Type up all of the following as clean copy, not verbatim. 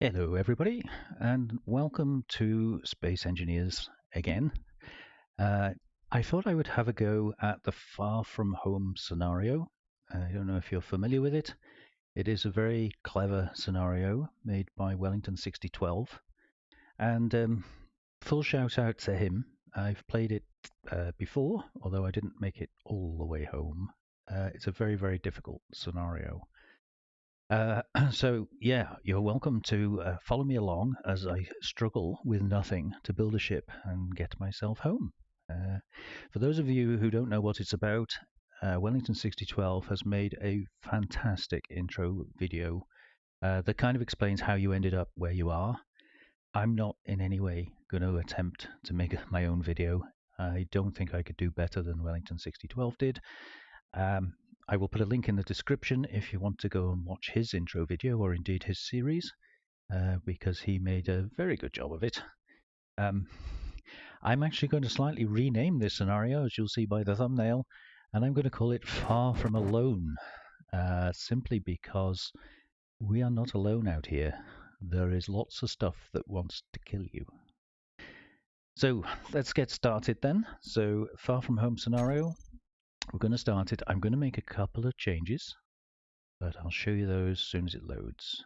Hello, everybody, and welcome to Space Engineers again. I thought I would have a go at the far from home scenario. I don't know if you're familiar with it. It is a very clever scenario made by Wellington6012, and full shout out to him. I've played it before, although I didn't make it all the way home. It's a very, very difficult scenario. So yeah, you're welcome to follow me along as I struggle with nothing to build a ship and get myself home. For those of you who don't know what it's about, Wellington6012 has made a fantastic intro video that kind of explains how you ended up where you are. I'm not in any way going to attempt to make my own video. I don't think I could do better than Wellington6012 did. I will put a link in the description if you want to go and watch his intro video or indeed his series, because he made a very good job of it. I'm actually going to slightly rename this scenario, as you'll see by the thumbnail, and I'm going to call it Far From Alone, simply because we are not alone out here. There is lots of stuff that wants to kill you. So let's get started then. So Far From Home scenario. We're going to start it. I'm going to make a couple of changes, but I'll show you those as soon as it loads.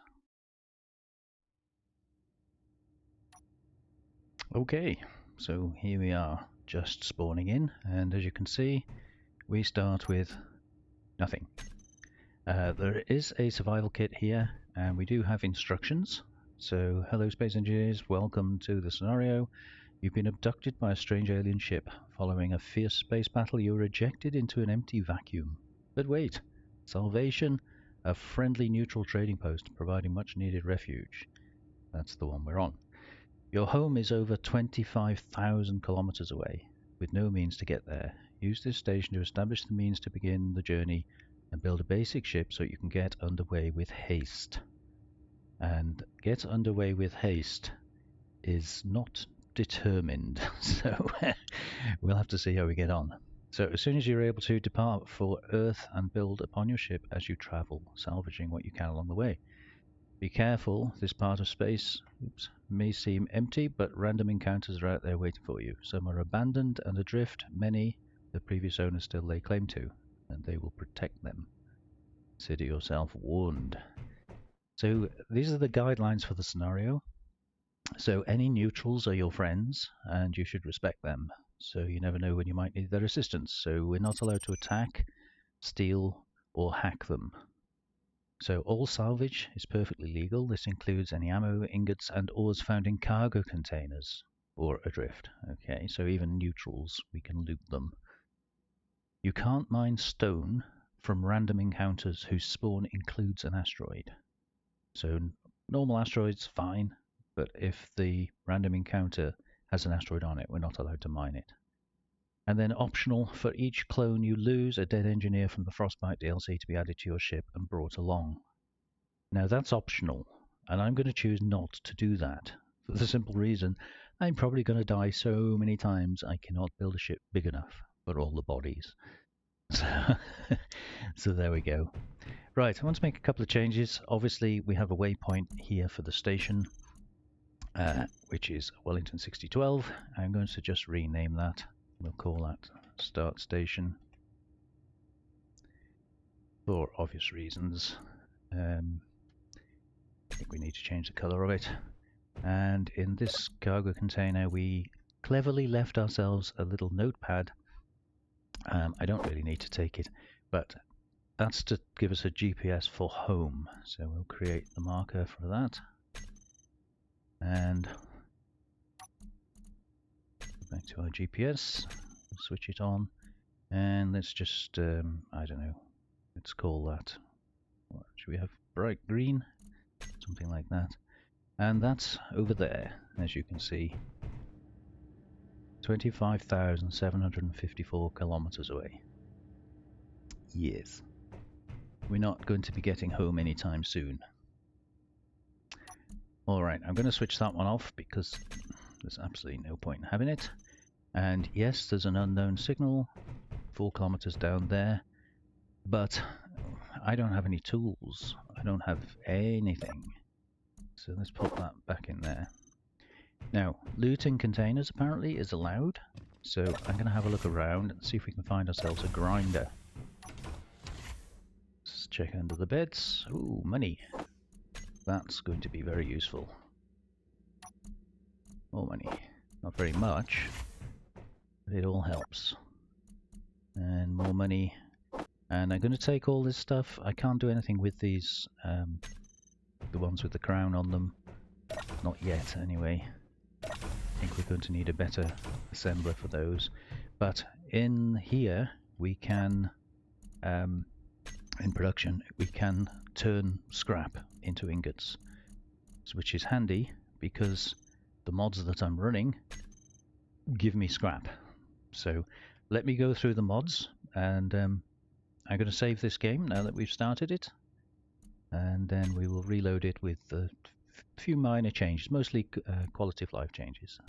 Okay, so here we are, just spawning in, and as you can see, we start with nothing. There is a survival kit here, and we do have instructions. So, hello Space Engineers, welcome to the scenario. You've been abducted by a strange alien ship. Following a fierce space battle, you were ejected into an empty vacuum. But wait, Salvation, a friendly neutral trading post providing much needed refuge. That's the one we're on. Your home is over 25,000 kilometers away, with no means to get there. Use this station to establish the means to begin the journey and build a basic ship so you can get underway with haste. And get underway with haste is not determined, so we'll have to see how we get on. So as soon as you're able to, depart for Earth and build upon your ship as you travel, salvaging what you can along the way. Be careful, this part of space may seem empty, but random encounters are out there waiting for you. Some are abandoned and adrift, many the previous owners still lay claim to, and they will protect them. Consider yourself warned. So these are the guidelines for the scenario. So any neutrals are your friends, and you should respect them. So you never know when you might need their assistance. So we're not allowed to attack, steal, or hack them. So all salvage is perfectly legal. This includes any ammo, ingots, and ores found in cargo containers or adrift. Okay, so even neutrals, we can loot them. You can't mine stone from random encounters whose spawn includes an asteroid. So normal asteroids, fine. But if the random encounter has an asteroid on it, we're not allowed to mine it. And then optional, for each clone you lose, a dead engineer from the Frostbite DLC to be added to your ship and brought along. Now that's optional, and I'm going to choose not to do that, for the simple reason I'm probably going to die so many times I cannot build a ship big enough for all the bodies. So there we go. Right, I want to make a couple of changes. Obviously we have a waypoint here for the station, which is Wellington6012. I'm going to just rename that. We'll call that Start Station for obvious reasons. I think we need to change the color of it. And in this cargo container, we cleverly left ourselves a little notepad. I don't really need to take it, but that's to give us a GPS for home. So we'll create the marker for that. And back to our GPS, we'll switch it on, and let's just, I don't know, let's call that, what should we have, bright green, something like that. And that's over there, as you can see, 25,754 kilometers away. Yes, we're not going to be getting home anytime soon. Alright, I'm going to switch that one off because there's absolutely no point in having it. And yes, there's an unknown signal 4 kilometers down there, but I don't have any tools. I don't have anything. So let's put that back in there. Now, looting containers apparently is allowed, so I'm going to have a look around and see if we can find ourselves a grinder. Let's check under the beds. Ooh, money. That's going to be very useful. More money. Not very much, but it all helps. And more money. And I'm going to take all this stuff. I can't do anything with these, the ones with the crown on them. Not yet, anyway. I think we're going to need a better assembler for those. But in here, we can, in production, we can turn scrap into ingots, which is handy because the mods that I'm running give me scrap. So let me go through the mods, and I'm going to save this game now that we've started it, and then we will reload it with a few minor changes, mostly quality of life changes.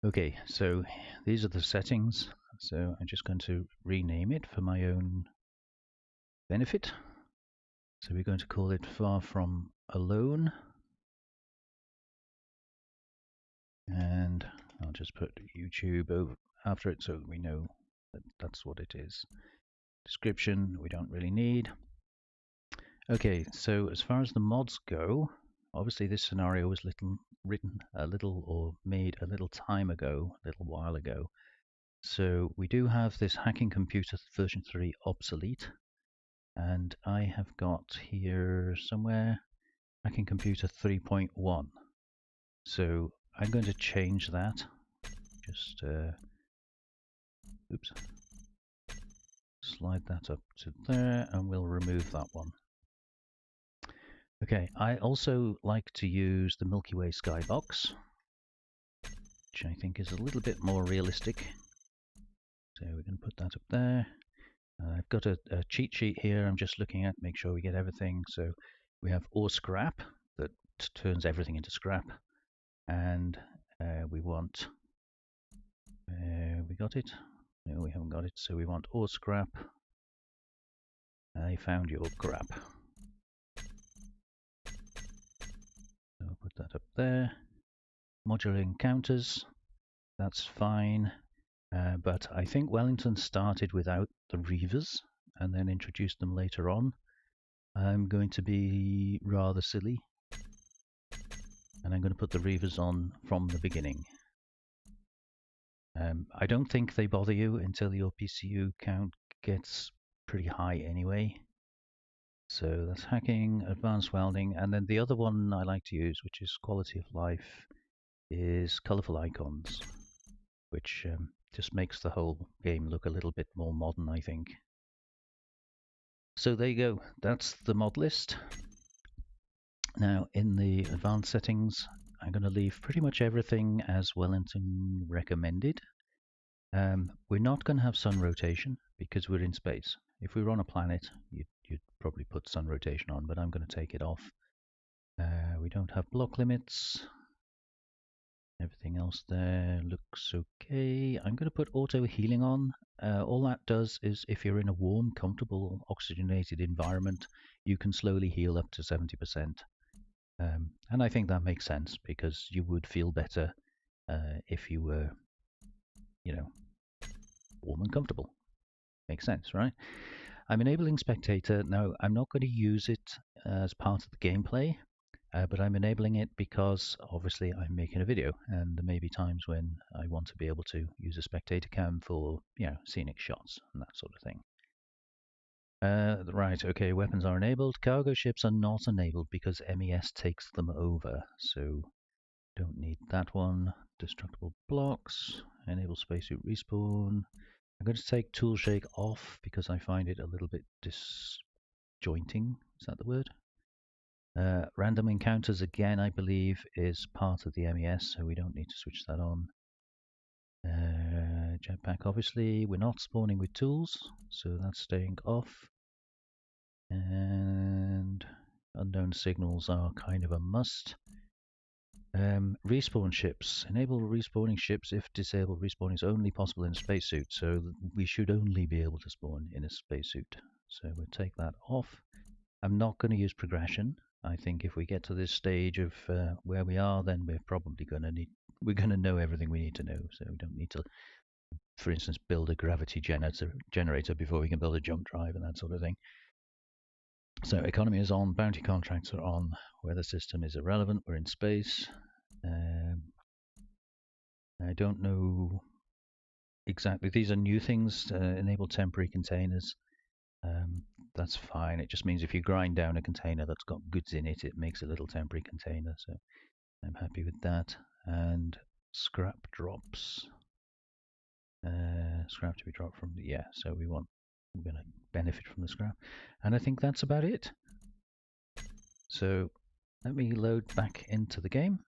Okay, so these are the settings. So I'm just going to rename it for my own benefit. So we're going to call it Far From Alone. And I'll just put YouTube over after it so that we know that that's what it is. Description we don't really need. Okay, so as far as the mods go, obviously this scenario was written a little or made a little time ago, a little while ago. So we do have this hacking computer version 3 obsolete, and I have got here somewhere hacking computer 3.1. So I'm going to change that. Just oops, slide that up to there, and we'll remove that one. Okay, I also like to use the Milky Way Skybox, which I think is a little bit more realistic. So we're going to put that up there. I've got a cheat sheet here I'm just looking at, make sure we get everything. So we have AwwScrap that turns everything into scrap, and we want, we got it? No, we haven't got it. So we want AwwScrap. I found your crap. So I'll put that up there. Modular encounters, that's fine. But I think Wellington started without the Reavers and then introduced them later on. I'm going to be rather silly, and I'm going to put the Reavers on from the beginning. I don't think they bother you until your PCU count gets pretty high anyway. So that's hacking, advanced welding, and then the other one I like to use, which is quality of life, is colorful icons, which just makes the whole game look a little bit more modern, I think. So there you go, that's the mod list. Now in the advanced settings, I'm going to leave pretty much everything as Wellington recommended. We're not going to have sun rotation because we're in space. If we were on a planet, you'd probably put sun rotation on, but I'm going to take it off. We don't have block limits. Everything else there looks okay. I'm going to put auto healing on. All that does is if you're in a warm, comfortable, oxygenated environment, you can slowly heal up to 70%. And I think that makes sense because you would feel better if you were, you know, warm and comfortable. Makes sense, right? I'm enabling spectator. Now, I'm not going to use it as part of the gameplay. But I'm enabling it because obviously I'm making a video, and there may be times when I want to be able to use a spectator cam for, you know, scenic shots and that sort of thing. Right, okay, weapons are enabled. Cargo ships are not enabled because MES takes them over, so don't need that one. Destructible blocks, enable spacesuit respawn. I'm going to take tool shake off because I find it a little bit disjointing. Is that the word? Random encounters again, I believe, is part of the MES, so we don't need to switch that on. Jetpack, obviously, we're not spawning with tools, so that's staying off. And unknown signals are kind of a must. Respawn ships. Enable respawning ships if disable respawn is only possible in a spacesuit, so we should only be able to spawn in a spacesuit. so we'll take that off. I'm not going to use progression. I think if we get to this stage of where we are, then we're probably going to know everything we need to know. So we don't need to, for instance, build a gravity generator before we can build a jump drive and that sort of thing. So economy is on, bounty contracts are on, weather system is irrelevant, we're in space. I don't know exactly, these are new things, enable temporary containers. That's fine. It just means if you grind down a container that's got goods in it, it makes a little temporary container. So I'm happy with that. And scrap drops. Scrap to be dropped from the, yeah, so we're going to benefit from the scrap. And I think that's about it. So let me load back into the game.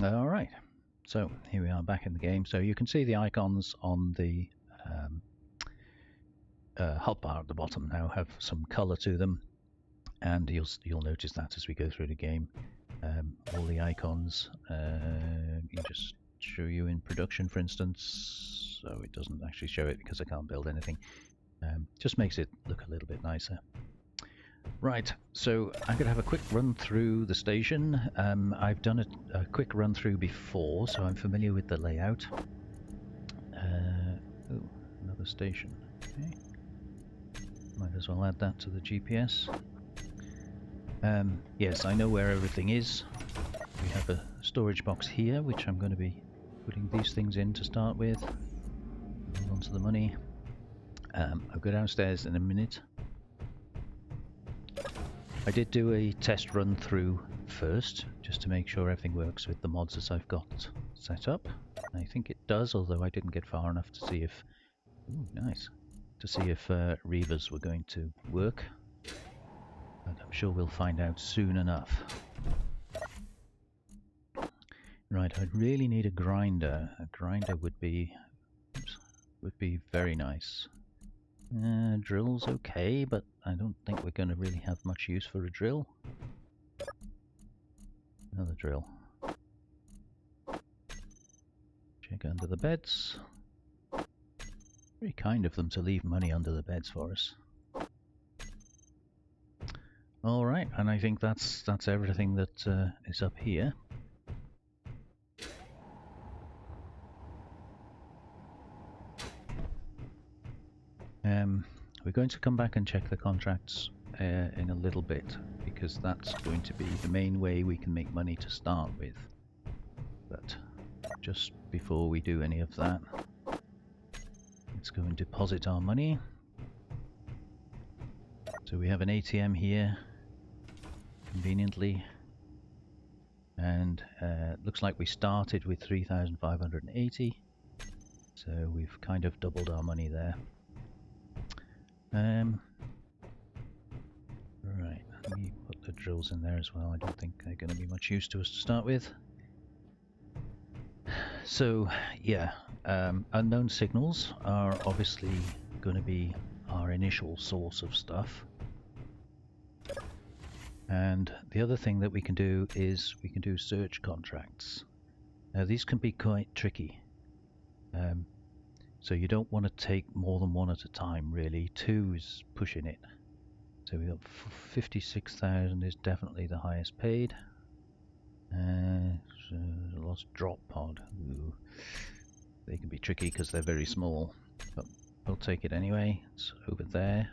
All right, so here we are back in the game. So you can see the icons on the hotbar at the bottom now have some color to them, and you'll notice that as we go through the game. All the icons, you just show you in production, for instance, so it doesn't actually show it because I can't build anything. Just makes it look a little bit nicer. Right, so I'm going to have a quick run through the station. I've done a quick run through before, so I'm familiar with the layout. Oh, another station. Okay. Might as well add that to the GPS. Yes, I know where everything is. We have a storage box here, which I'm going to be putting these things in to start with. Move on to the money. I'll go downstairs in a minute. I did do a test run through first, just to make sure everything works with the mods as I've got set up. I think it does, although I didn't get far enough to see if... Ooh, nice. To see if Reavers were going to work. But I'm sure we'll find out soon enough. Right, I'd really need a grinder. A grinder would be very nice. Drill's okay, but I don't think we're going to really have much use for a drill. Another drill. Check under the beds. Very kind of them to leave money under the beds for us. All right, and I think that's everything that is up here. We're going to come back and check the contracts in a little bit, because that's going to be the main way we can make money to start with. But just before we do any of that, let's go and deposit our money. So we have an ATM here, conveniently, and looks like we started with 3,580, so we've kind of doubled our money there. Right, let me put the drills in there as well. I don't think they're going to be much use to us to start with. So yeah, unknown signals are obviously going to be our initial source of stuff. And the other thing that we can do is we can do search contracts. Now these can be quite tricky. So you don't want to take more than one at a time, really. 2 is pushing it. So we got 56,000 is definitely the highest paid. So lost drop pod. Ooh. They can be tricky because they're very small, but we'll take it anyway. It's over there.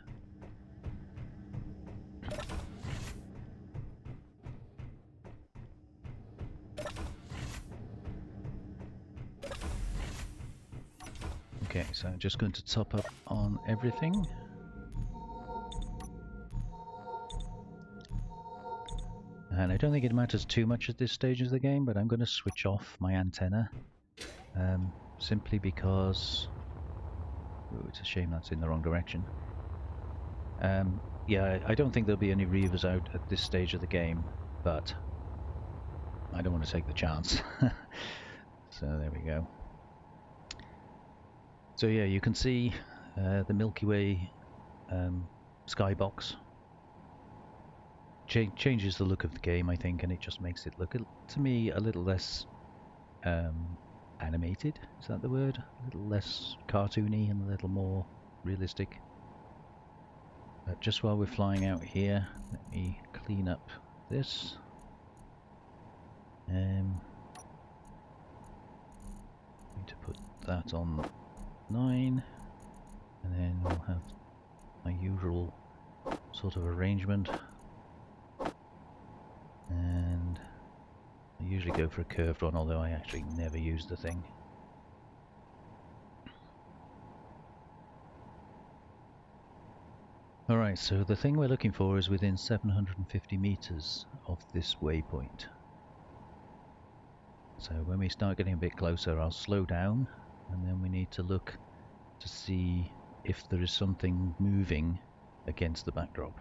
Okay, so I'm just going to top up on everything. And I don't think it matters too much at this stage of the game, but I'm going to switch off my antenna. Simply because... Ooh, it's a shame that's in the wrong direction. Yeah, I don't think there'll be any Reavers out at this stage of the game, but I don't want to take the chance. So there we go. So yeah, you can see the Milky Way Skybox. Changes the look of the game, I think, and it just makes it look, to me, a little less animated. Is that the word? A little less cartoony and a little more realistic. Just while we're flying out here, let me clean up this. Need to put that on 9, and then we'll have my usual sort of arrangement. And I usually go for a curved one, although I actually never use the thing. Alright, so the thing we're looking for is within 750 meters of this waypoint. So when we start getting a bit closer, I'll slow down, and then we need to look to see if there is something moving against the backdrop.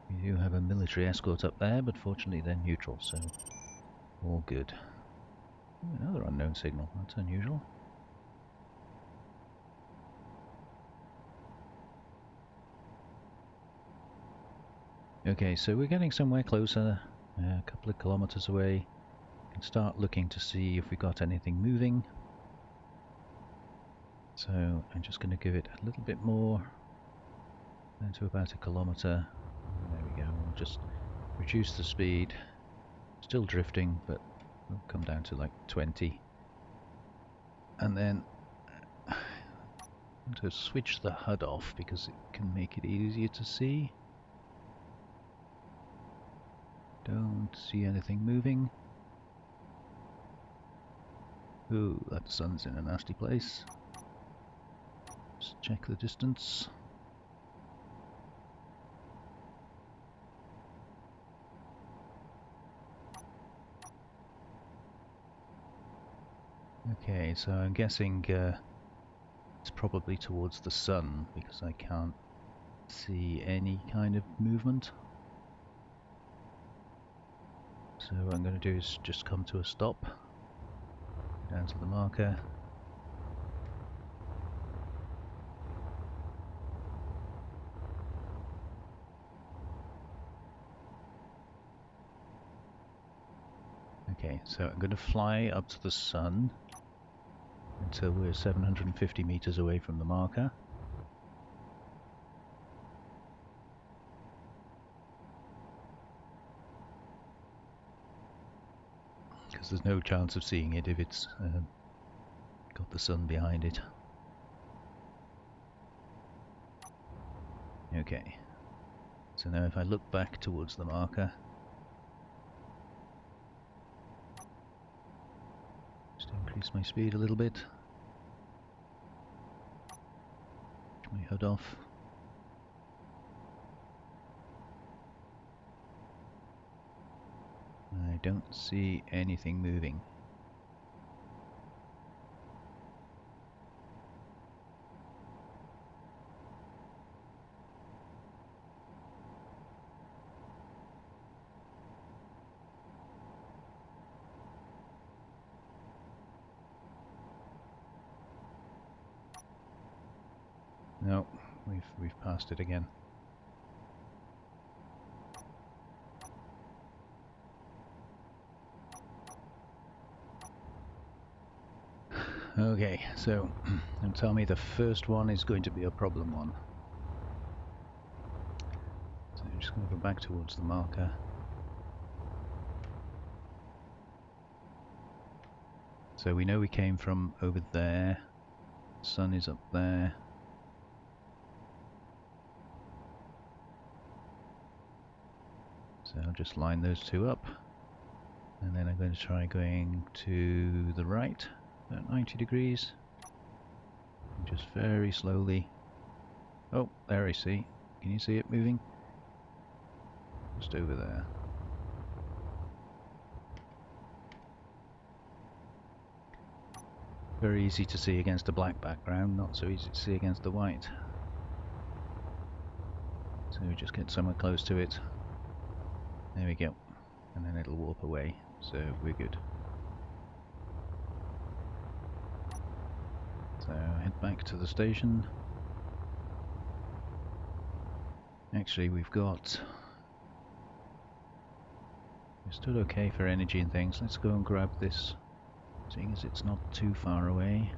We do have a military escort up there, but fortunately they're neutral, so all good. Ooh, another unknown signal, that's unusual. Okay, so we're getting somewhere closer, a couple of kilometers away. We can start looking to see if we got anything moving. So I'm just going to give it a little bit more, down to about a kilometer. There we go, we'll just reduce the speed. Still drifting, but we'll come down to like 20. And then I'm going to switch the HUD off because it can make it easier to see. Don't see anything moving. Ooh, that sun's in a nasty place. Just check the distance. Okay, so I'm guessing it's probably towards the sun because I can't see any kind of movement. So what I'm going to do is just come to a stop, down to the marker. Okay, so I'm going to fly up to the sun until we're 750 meters away from the marker. Because there's no chance of seeing it if it's got the sun behind it. Okay, so now if I look back towards the marker, just increase my speed a little bit, turn my HUD off. I don't see anything moving. No, we've passed it again. Okay, so don't tell me the first one is going to be a problem one. So I'm just going to go back towards the marker. So we know we came from over there. Sun is up there. So I'll just line those two up. And then I'm going to try going to the right, about 90 degrees. And just very slowly. Oh, there I see. Can you see it moving? Just over there. Very easy to see against a black background, not so easy to see against the white. So we just get somewhere close to it. There we go. And then it'll warp away. so we're good. So head back to the station. Actually, we're still okay for energy and things. Let's go and grab this, seeing as it's not too far away.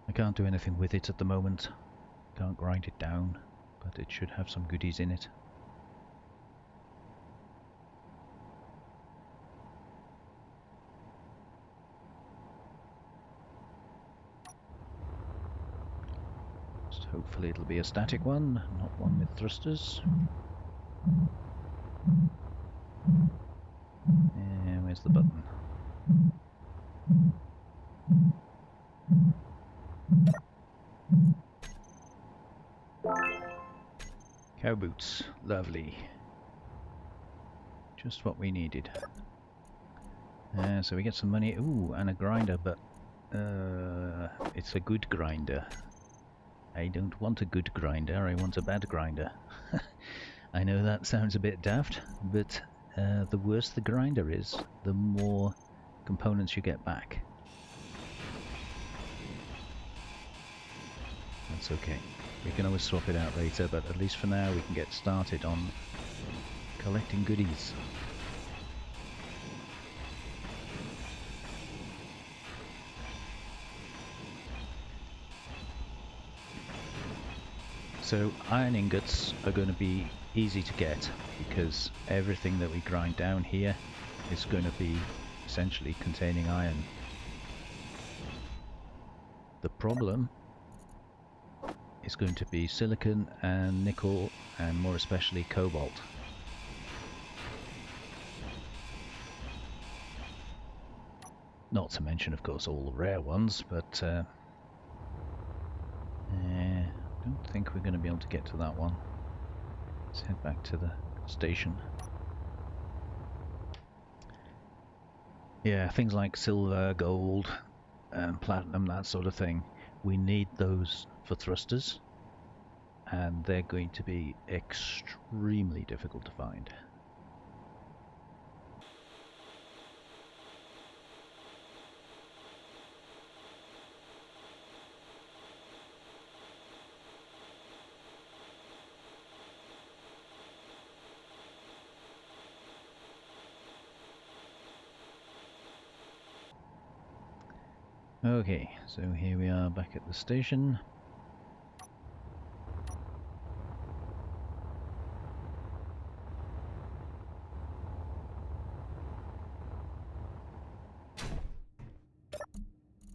I can't do anything with it at the moment. Can't grind it down, but it should have some goodies in it. Just hopefully it'll be a static one, not one with thrusters. And where's the button? Cow boots, lovely. Just what we needed. So we get some money. Ooh, and a grinder, but it's a good grinder. I don't want a good grinder, I want a bad grinder. I know that sounds a bit daft, but the worse the grinder is, the more components you get back. That's okay. We can always swap it out later, but at least for now we can get started on collecting goodies. So iron ingots are going to be easy to get because everything that we grind down here is going to be essentially containing iron. The problem is going to be silicon and nickel, and more especially cobalt. Not to mention, of course, all the rare ones, but I don't think we're going to be able to get to that one. Let's head back to the station. Yeah, things like silver, gold, and platinum, that sort of thing. We need those for thrusters, and they're going to be extremely difficult to find. Okay, so here we are back at the station.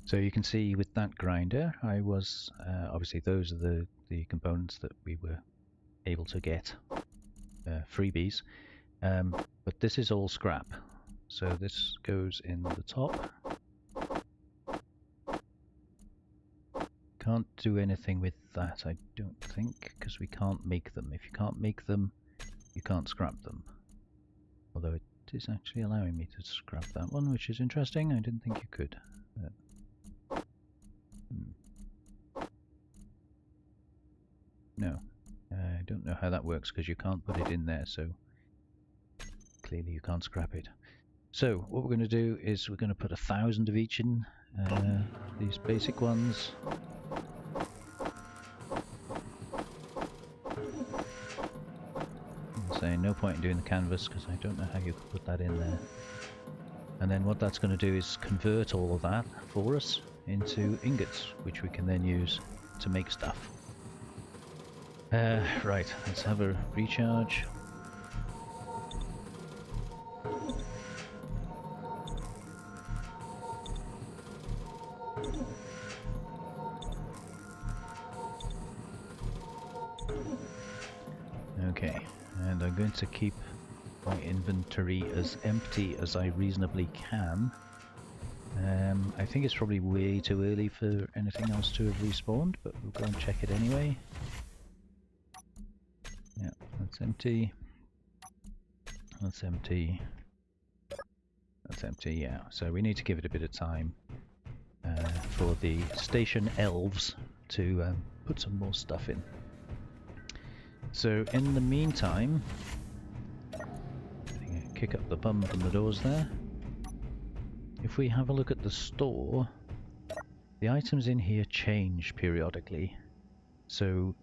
So you can see with that grinder, I was, obviously those are the components that we were able to get, freebies, but this is all scrap. So this goes in the top. Can't do anything with that, I don't think, because we can't make them. If you can't make them, you can't scrap them. Although it is actually allowing me to scrap that one, which is interesting. I didn't think you could. No, I don't know how that works because you can't put it in there, so clearly you can't scrap it. So what we're going to do is we're going to put 1,000 of each in, these basic ones. So no point in doing the canvas because I don't know how you could put that in there. And then what that's going to do is convert all of that for us into ingots, which we can then use to make stuff. Right, let's have a recharge. Okay, and I'm going to keep my inventory as empty as I reasonably can. I think it's probably way too early for anything else to have respawned, but we'll go and check it anyway. Yeah, that's empty. That's empty. That's empty, yeah. So we need to give it a bit of time for the station elves to put some more stuff in. So in the meantime, kick up the bum from the doors there. If we have a look at the store, the items in here change periodically, so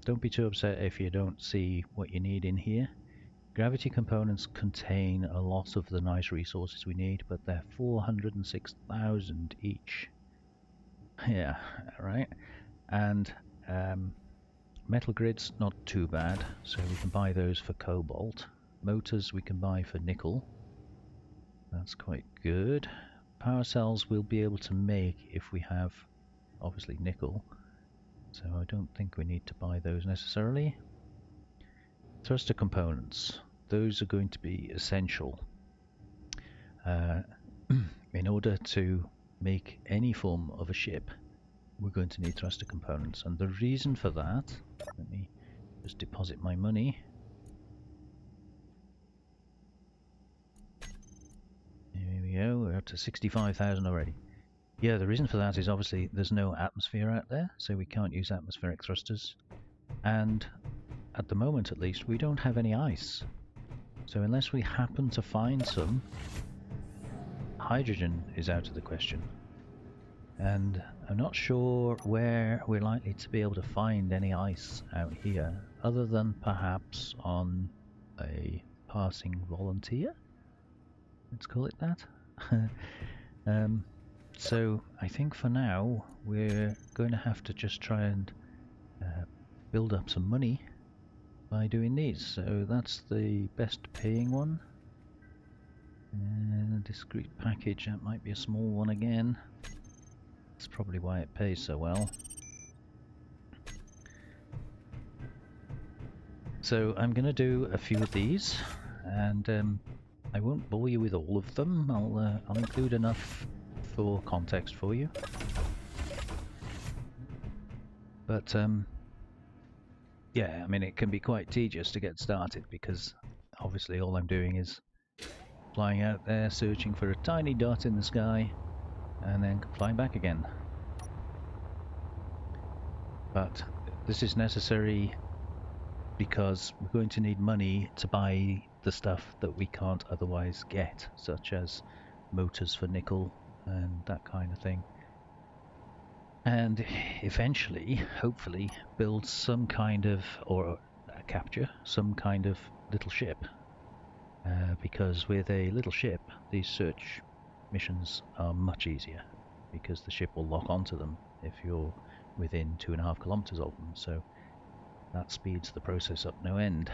don't be too upset if you don't see what you need in here. Gravity components contain a lot of the nice resources we need, but they're 406,000 each. Yeah, right. And metal grids, not too bad, so we can buy those for cobalt. Motors we can buy for nickel. That's quite good. Power cells we'll be able to make if we have, obviously, nickel. So I don't think we need to buy those necessarily. Thruster components. Those are going to be essential. In order to make any form of a ship, we're going to need thruster components. And the reason for that, let me just deposit my money. Here we go, we're up to 65,000 already. Yeah, the reason for that is obviously there's no atmosphere out there, so we can't use atmospheric thrusters. And at the moment at least, we don't have any ice. So unless we happen to find some, hydrogen is out of the question. And I'm not sure where we're likely to be able to find any ice out here, other than perhaps on a passing volunteer? Let's call it that. So I think for now we're going to have to just try and build up some money by doing these. So that's the best paying one. And a discrete package, that might be a small one again. That's probably why it pays so well. So I'm going to do a few of these, and I won't bore you with all of them. I'll include enough for context for you. But yeah, I mean, it can be quite tedious to get started because obviously all I'm doing is flying out there, searching for a tiny dot in the sky, and then flying back again. But this is necessary because we're going to need money to buy the stuff that we can't otherwise get, such as motors for nickel and that kind of thing. And eventually, hopefully, build some kind of, or capture some kind of little ship. Because with a little ship, these search missions are much easier, because the ship will lock onto them if you're within 2.5 kilometers of them, so that speeds the process up no end.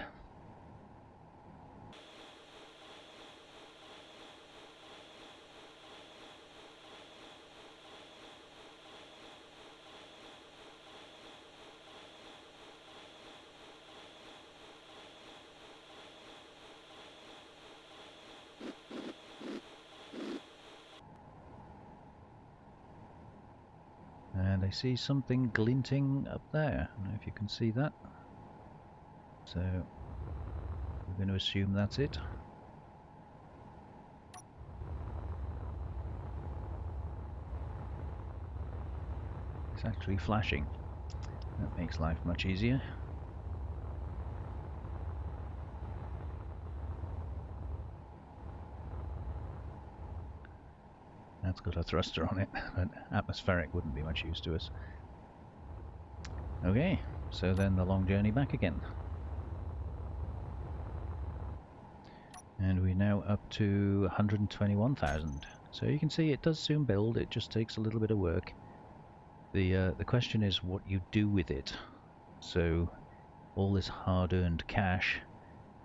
And I see something glinting up there. I don't know if you can see that. So we're going to assume that's it. It's actually flashing. That makes life much easier. That's got a thruster on it, but atmospheric wouldn't be much use to us. Okay, so then the long journey back again. And we're now up to 121,000. So you can see it does soon build, it just takes a little bit of work. The question is what you do with it. So all this hard-earned cash,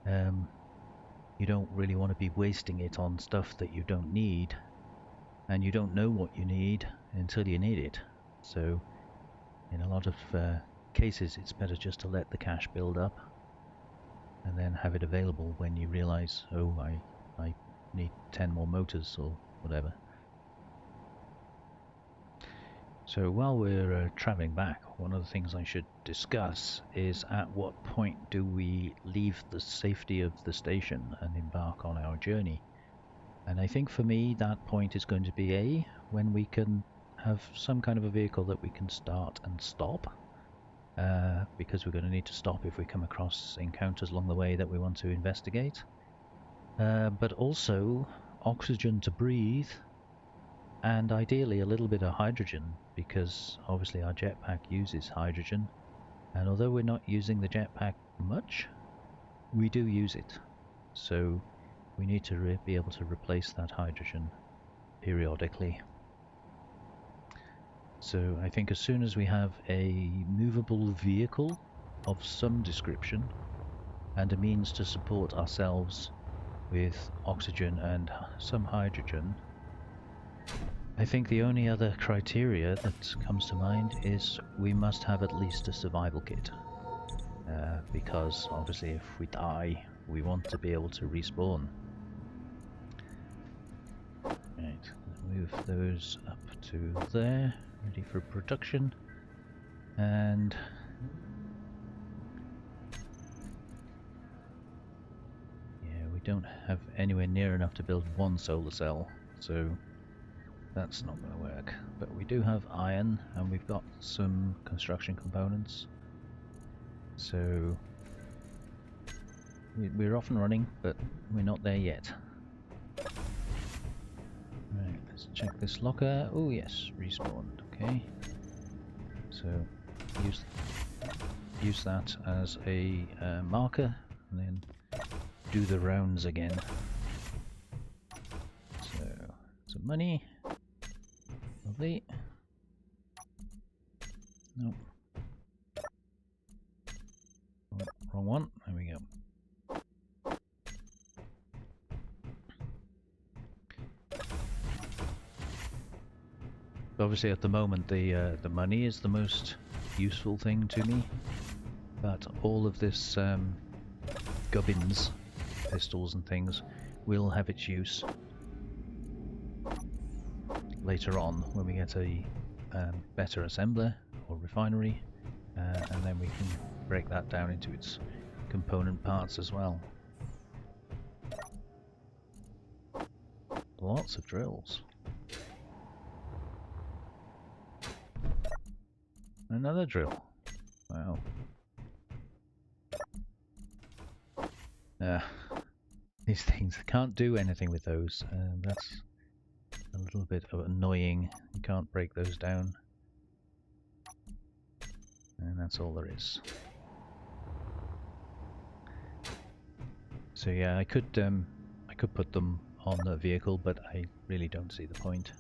you don't really want to be wasting it on stuff that you don't need. And you don't know what you need until you need it. So in a lot of cases it's better just to let the cash build up and then have it available when you realize, oh, I need 10 more motors or whatever. So while we're traveling back, one of the things I should discuss is at what point do we leave the safety of the station and embark on our journey. And I think for me that point is going to be when we can have some kind of a vehicle that we can start and stop, because we're going to need to stop if we come across encounters along the way that we want to investigate. But also oxygen to breathe, and ideally a little bit of hydrogen, because obviously our jetpack uses hydrogen, and although we're not using the jetpack much, we do use it. So we need to be able to replace that hydrogen periodically. So I think as soon as we have a movable vehicle of some description and a means to support ourselves with oxygen and some hydrogen, I think the only other criteria that comes to mind is we must have at least a survival kit. Because obviously if we die, we want to be able to respawn. Right, move those up to there, ready for production. And yeah, we don't have anywhere near enough to build one solar cell, so that's not going to work. But we do have iron, and we've got some construction components. So we're off and running, but we're not there yet. Right, let's check this locker. Oh yes, respawned. Okay. So use that as a marker, and then do the rounds again. So some money. Lovely. Nope. Wrong one. There we go. Obviously at the moment the money is the most useful thing to me, but all of this gubbins, pistols and things, will have its use later on when we get a better assembler or refinery, and then we can break that down into its component parts as well. Lots of drills. Another drill. Wow. These things, I can't do anything with those. That's a little bit annoying. You can't break those down. And that's all there is. So yeah, I could put them on the vehicle, but I really don't see the point.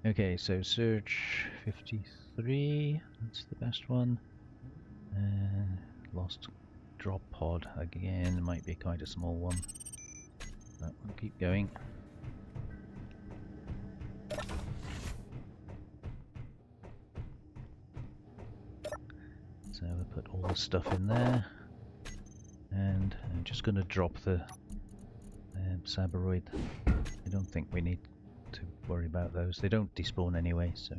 Okay, so search 53, that's the best one. Lost drop pod again, might be quite a small one. But we'll keep going. So we'll put all the stuff in there. And I'm just going to drop the Sabaroid. I don't think we need to worry about those. They don't despawn anyway, so.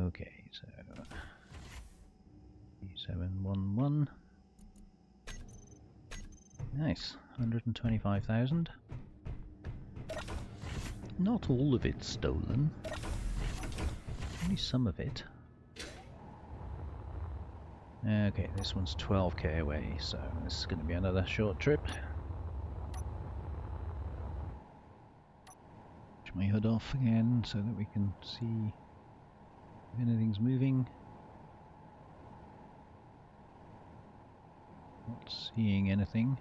Okay, so 711. Nice, 125,000. Not all of it stolen, only some of it. Okay, this one's 12k away, so this is going to be another short trip. Push my hood off again so that we can see if anything's moving. Not seeing anything.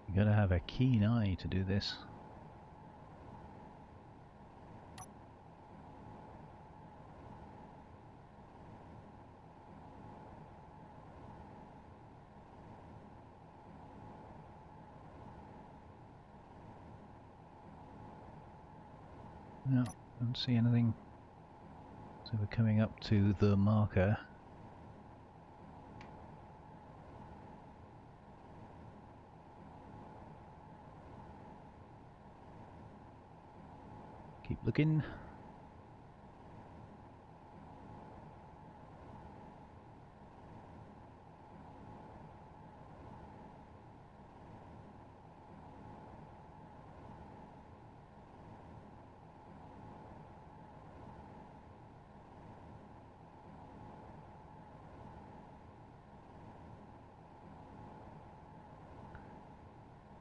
You gotta have a keen eye to do this. No, don't see anything. So we're coming up to the marker. Keep looking.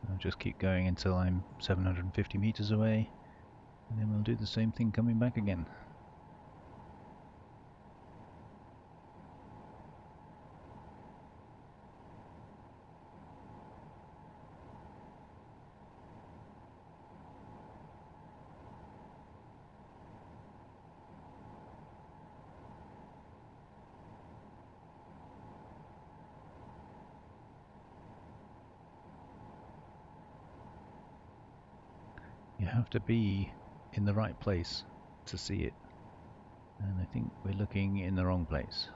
I'll just keep going until I'm 750 meters away, and then we'll do the same thing coming back again. You have to be in the right place to see it, and I think we're looking in the wrong place.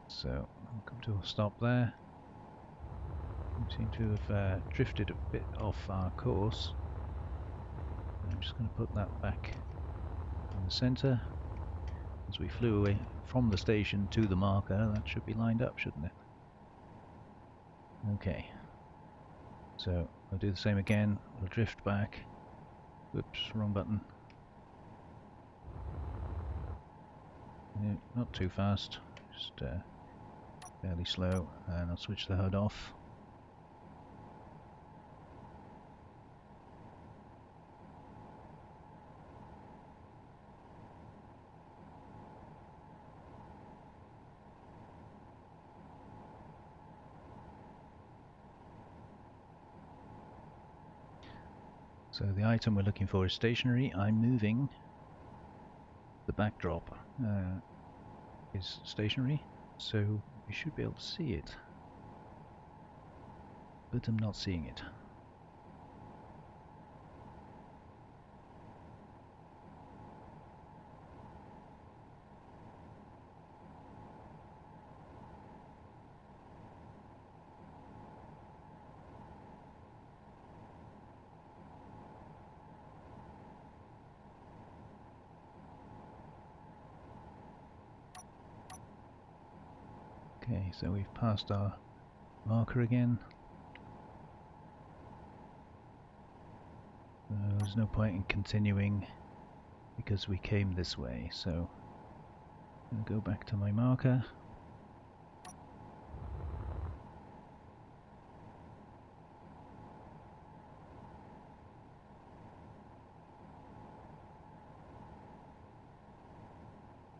So I'll come to a stop there. We seem to have drifted a bit off our course. I'm just going to put that back in the centre. As we flew away from the station to the marker, that should be lined up, shouldn't it? Okay. So we'll do the same again. We'll drift back. Whoops, wrong button. No, not too fast, just fairly slow, and I'll switch the HUD off. So the item we're looking for is stationary. I'm moving. The backdrop is stationary, so we should be able to see it. But I'm not seeing it. Okay, so we've passed our marker again. There's no point in continuing because we came this way, so I'm going to go back to my marker.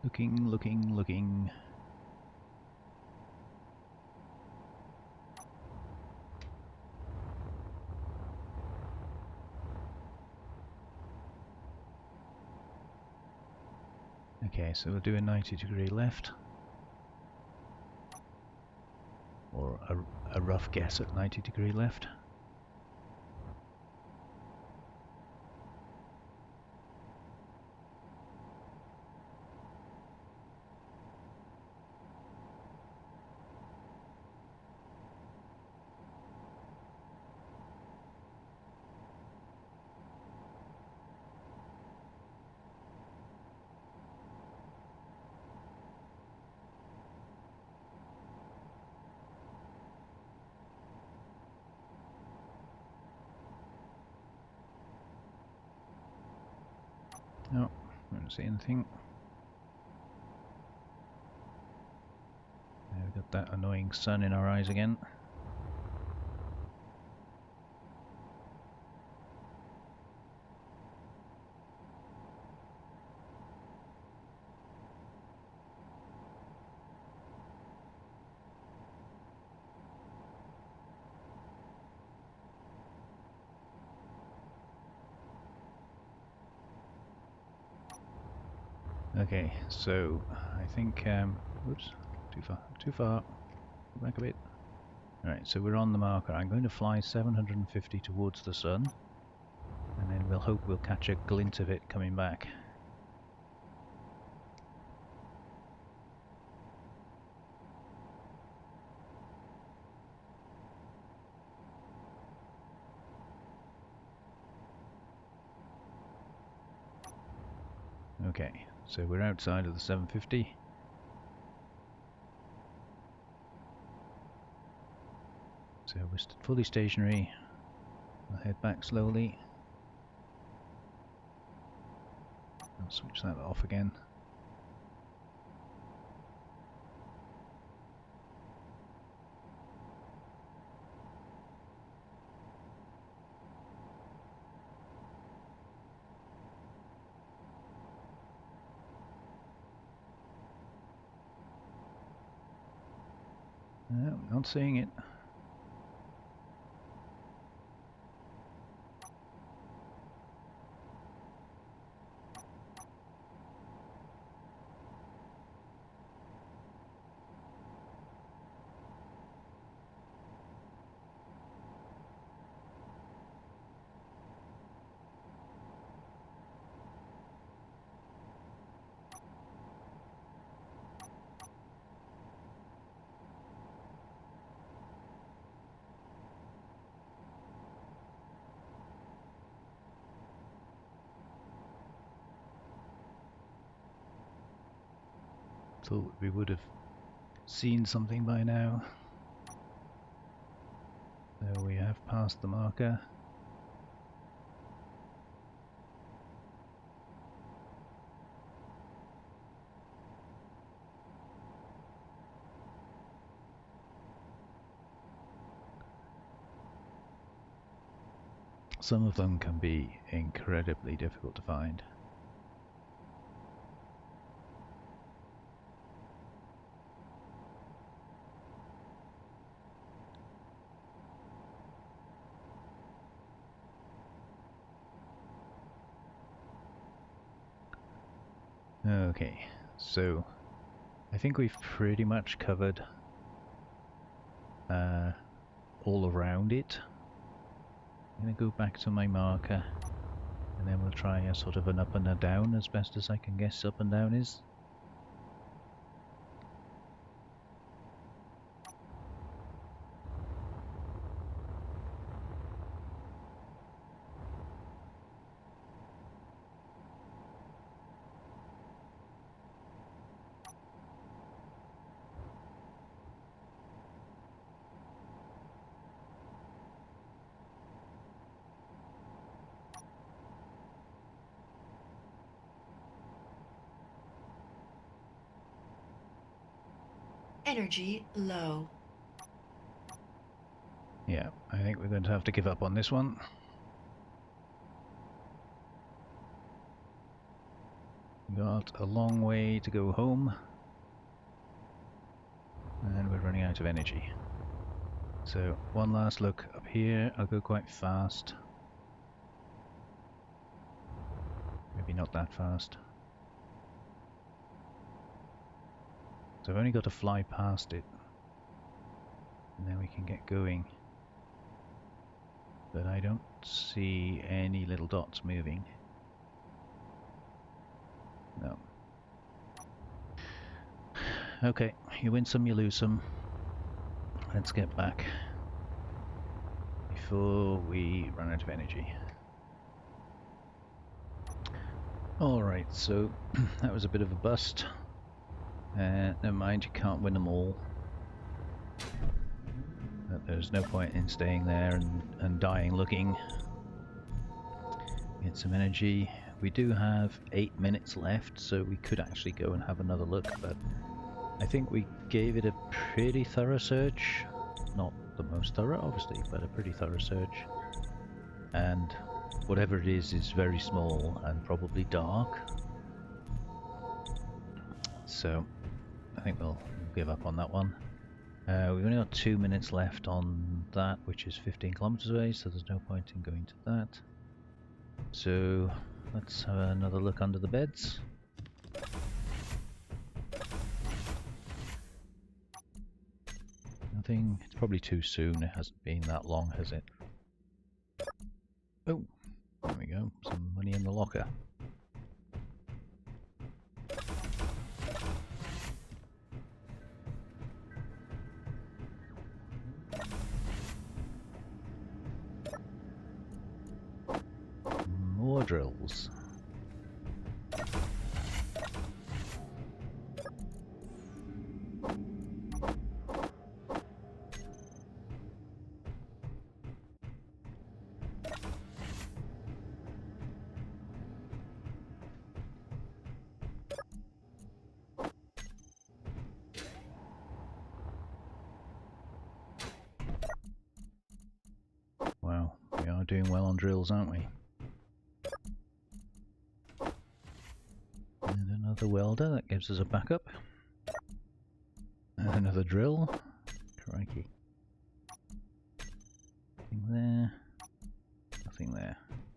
Looking, looking, looking. Okay, so we'll do a 90-degree left, or a rough guess at 90-degree left. No, I don't see anything. Yeah, we've got that annoying sun in our eyes again. Okay, so I think, whoops, too far, go back a bit. Alright, so we're on the marker. I'm going to fly 750 towards the sun. And then we'll hope we'll catch a glint of it coming back. Okay, so we're outside of the 750. So we're fully stationary. We'll head back slowly. I'll switch that off again. No, not seeing it. Thought we would have seen something by now. So we have passed the marker. Some of them can be incredibly difficult to find. Okay, so I think we've pretty much covered all around it. I'm going to go back to my marker and then we'll try a sort of an up and a down as best as I can guess up and down is. Energy low. Yeah, I think we're going to have to give up on this one. Got a long way to go home. And we're running out of energy. So one last look up here. I'll go quite fast. Maybe not that fast. So I've only got to fly past it. And then we can get going. But I don't see any little dots moving. No. Okay, you win some, you lose some. Let's get back before we run out of energy. Alright, so that was a bit of a bust. Never mind, you can't win them all. But there's no point in staying there and dying looking. Get some energy. We do have 8 minutes left, so we could actually go and have another look, but I think we gave it a pretty thorough search. Not the most thorough, obviously, but a pretty thorough search. And whatever it is very small and probably dark. So I think we'll give up on that one. We've only got 2 minutes left on that, which is 15 kilometers away, so there's no point in going to that. So let's have another look under the beds. Nothing. It's probably too soon. It hasn't been that long, has it? Oh, There we go, some money in the locker. More drills. Wow, we are doing well on drills, aren't we? And another welder, that gives us a backup. And another drill. Crikey. Nothing there. Nothing there.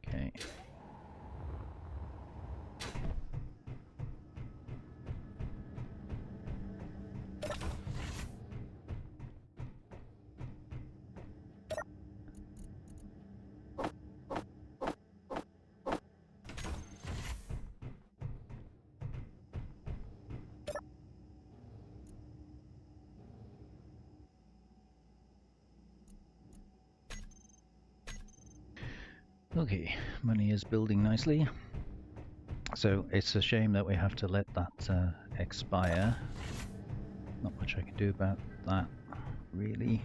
Okay. Okay, money is building nicely. So it's a shame that we have to let that expire. Not much I can do about that, really.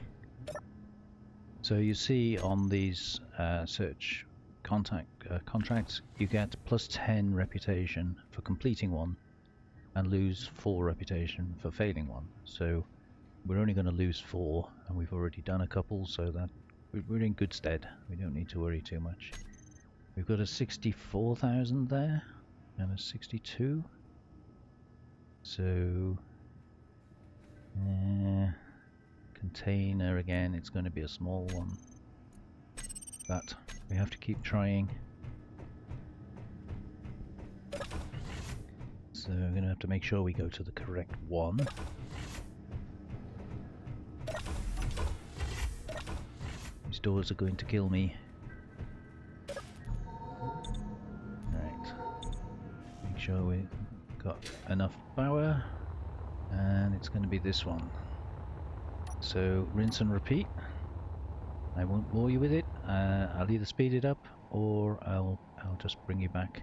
So you see on these search contracts, you get plus 10 reputation for completing one and lose 4 reputation for failing one. So we're only going to lose 4, and we've already done a couple, so that we're in good stead. We don't need to worry too much. We've got a 64,000 there and a 62. So container again, it's going to be a small one, but we have to keep trying. So we're going to have to make sure we go to the correct one. These doors are going to kill me. Right. Make sure we've got enough power. And it's going to be this one. So rinse and repeat. I won't bore you with it. I'll either speed it up or I'll just bring you back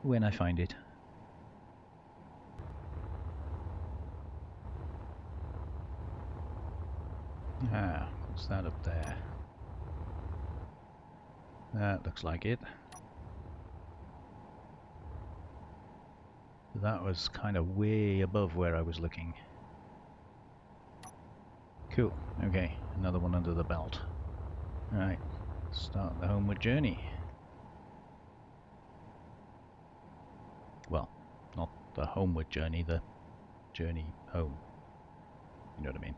when I find it. Ah, what's that up there? That looks like it. That was kind of way above where I was looking. Cool, okay, another one under the belt. Alright, start the homeward journey. Well, not the homeward journey, the journey home. You know what I mean?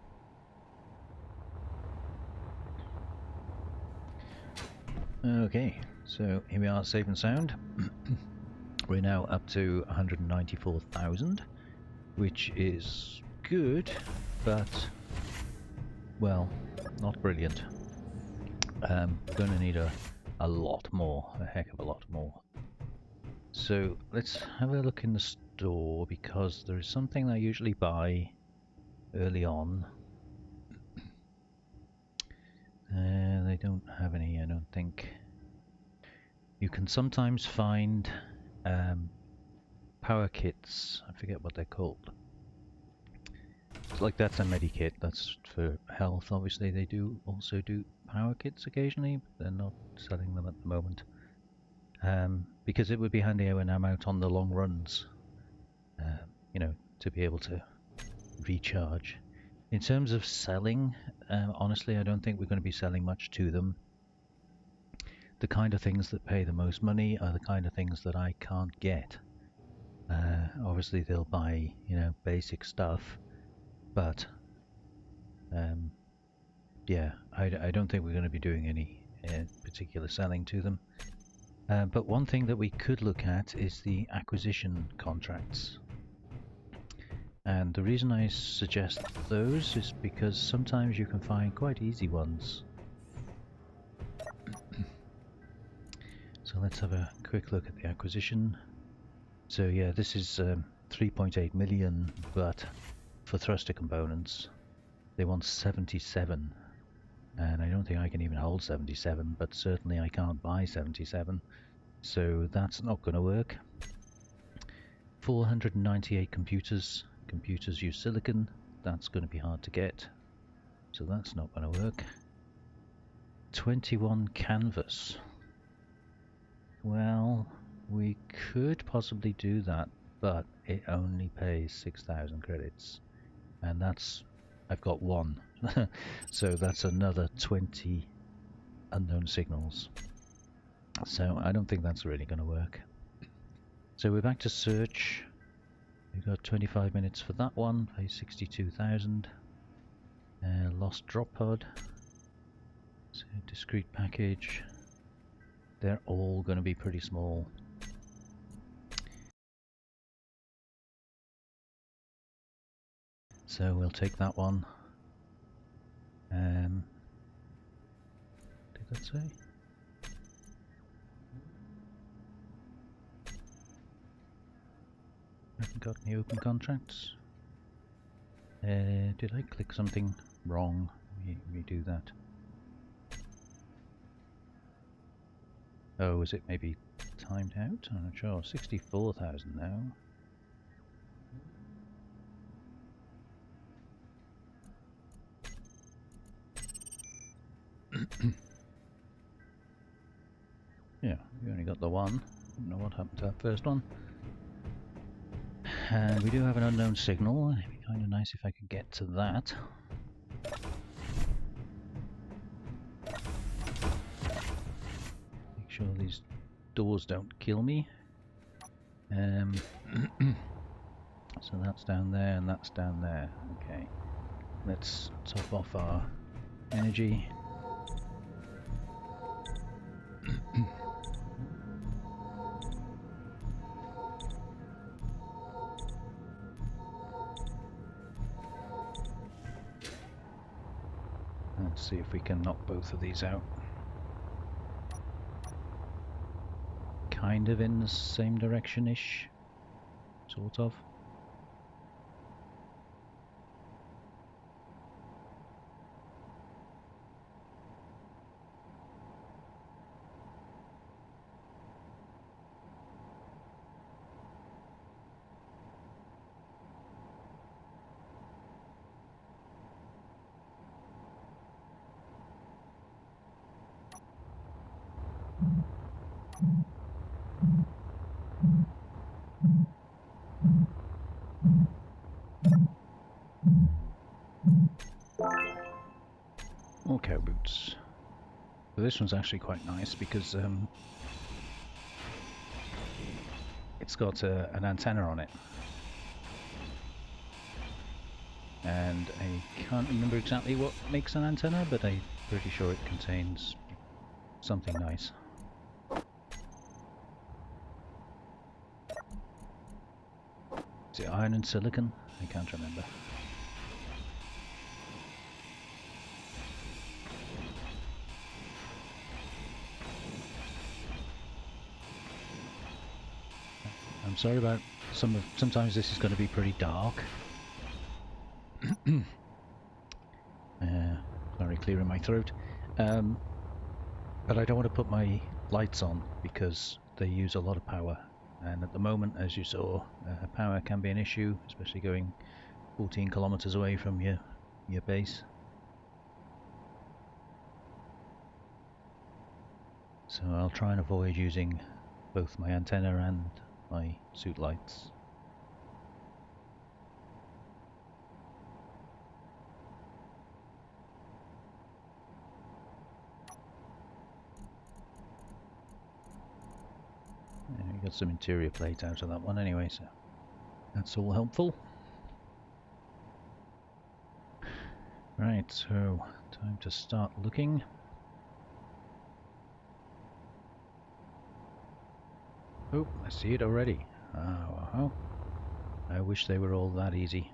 Okay, so here we are, safe and sound. We're now up to 194,000, which is good, but, well, not brilliant. We're going to need a lot more, a heck of a lot more. So let's have a look in the store, because there is something I usually buy early on. They don't have any, I don't think. You can sometimes find power kits, I forget what they're called. It's like that's a medikit, that's for health. Obviously they do also do power kits occasionally, but they're not selling them at the moment. Because it would be handy when I'm out on the long runs, you know, to be able to recharge. In terms of selling, honestly I don't think we're going to be selling much to them. The kind of things that pay the most money are the kind of things that I can't get. Obviously they'll buy, you know, basic stuff, but yeah, I don't think we're going to be doing any particular selling to them. But one thing that we could look at is the acquisition contracts. And the reason I suggest those is because sometimes you can find quite easy ones. So So let's have a quick look at the acquisition. So yeah, this is 3.8 million, but for thruster components they want 77, and I don't think I can even hold 77, but certainly I can't buy 77, so that's not going to work. 498 computers use silicon, that's going to be hard to get, so that's not going to work. 21 canvas, well, we could possibly do that, but it only pays 6,000 credits, and I've got one, so that's another 20 unknown signals, so I don't think that's really going to work. So we're back to search. We've got 25 minutes for that one, pay 62,000. Lost drop pod, so discrete package, they're all going to be pretty small. So we'll take that one. Did that say? I haven't got any open contracts. Did I click something wrong? Redo that. Oh, is it maybe timed out? I'm not sure. 64,000 now. Yeah, we only got the one. Don't know what happened to that first one. And we do have an unknown signal. It'd be kind of nice if I could get to that. Make sure these doors don't kill me. So that's down there and that's down there. Okay, let's top off our energy. Let's see if we can knock both of these out. Kind of in the same direction-ish, sort of. Okay, boots. So this one's actually quite nice because it's got an antenna on it, and I can't remember exactly what makes an antenna, but I'm pretty sure it contains something nice. Is it iron and silicon? I can't remember. I'm sorry about sometimes this is going to be pretty dark. Sorry, clearing my throat. But I don't want to put my lights on because they use a lot of power, and at the moment, as you saw, power can be an issue, especially going 14 kilometers away from your base. So I'll try and avoid using both my antenna and my suit lights. And we got some interior plate out of that one anyway, so that's all helpful. Right, so time to start looking. Oh, I see it already. Oh, I wish they were all that easy.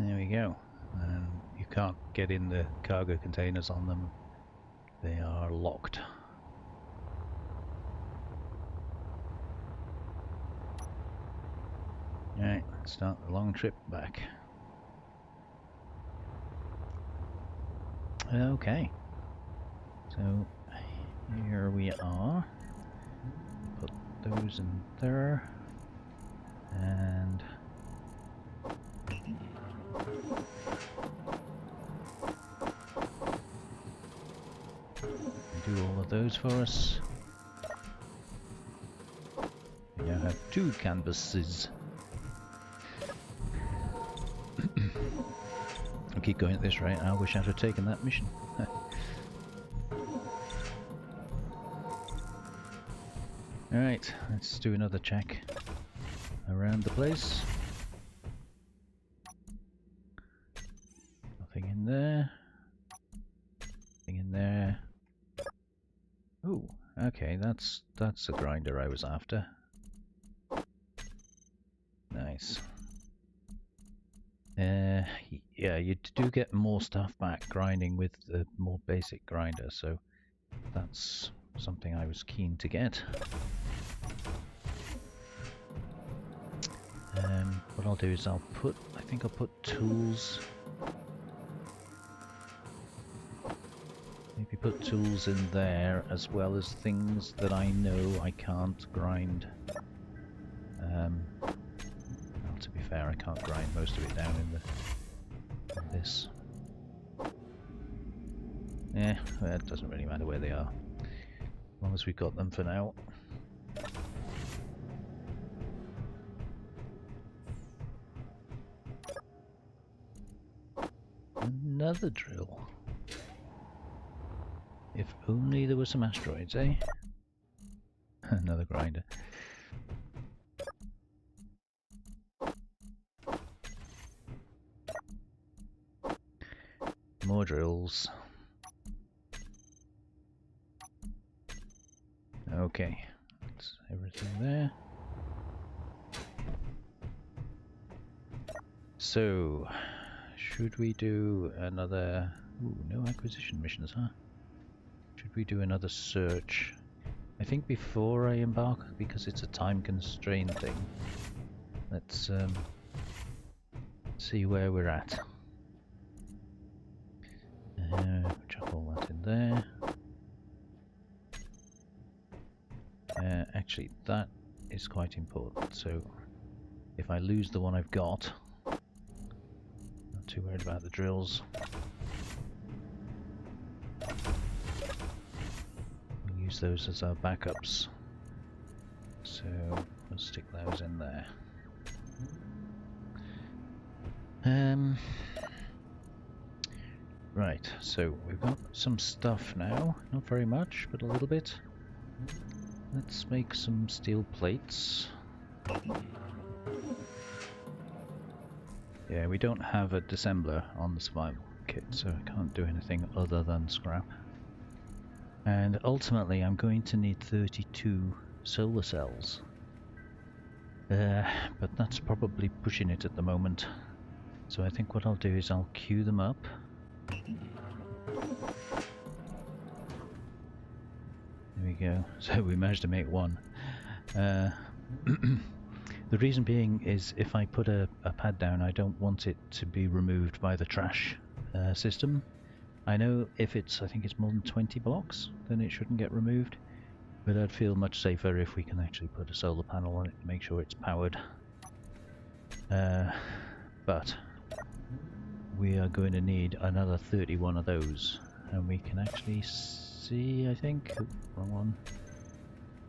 There we go. And you can't get in the cargo containers on them. They are locked. Alright, let's start the long trip back. Okay. So here we are. Put those in there. And do all of those for us. We now have 2 canvases. I'll keep going at this rate. I wish I'd have taken that mission. Alright, let's do another check around the place. Nothing in there. Nothing in there. Ooh, okay, that's the grinder I was after. Nice. Yeah, you do get more stuff back grinding with the more basic grinder, so that's something I was keen to get. What I'll do is I think I'll put tools. Maybe put tools in there as well as things that I know I can't grind. Well, to be fair, I can't grind most of it down in this. Yeah, well, it doesn't really matter where they are, as long as we've got them for now. Another drill. If only there were some asteroids, eh? Another grinder. More drills. Okay, that's everything there. So, should we do another... Ooh, no acquisition missions, huh? Should we do another search? I think before I embark, because it's a time constraint thing. Let's see where we're at. Chuck all that in there. Actually, that is quite important. So, if I lose the one I've got, not too worried about the drills. We'll use those as our backups. So, we'll stick those in there. Right, so we've got some stuff now. Not very much, but a little bit. Let's make some steel plates. Yeah, we don't have a dissembler on the survival kit, so I can't do anything other than scrap. And ultimately I'm going to need 32 solar cells. But that's probably pushing it at the moment. So I think what I'll do is I'll queue them up. There we go. So we managed to make one. The reason being is if I put a pad down, I don't want it to be removed by the trash system. I know if it's, I think it's more than 20 blocks, then it shouldn't get removed. But I'd feel much safer if we can actually put a solar panel on it and make sure it's powered. But we are going to need another 31 of those, and we can actually see, I think, oh, wrong one.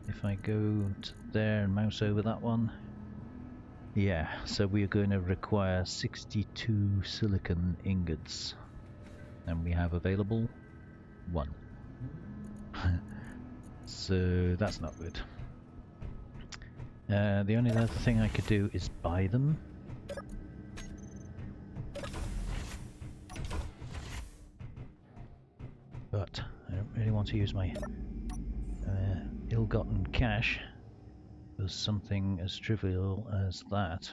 If I go to there and mouse over that one, yeah, so we are going to require 62 silicon ingots, and we have available 1. So that's not good. The only other thing I could do is buy them. But I don't really want to use my ill-gotten cash for something as trivial as that.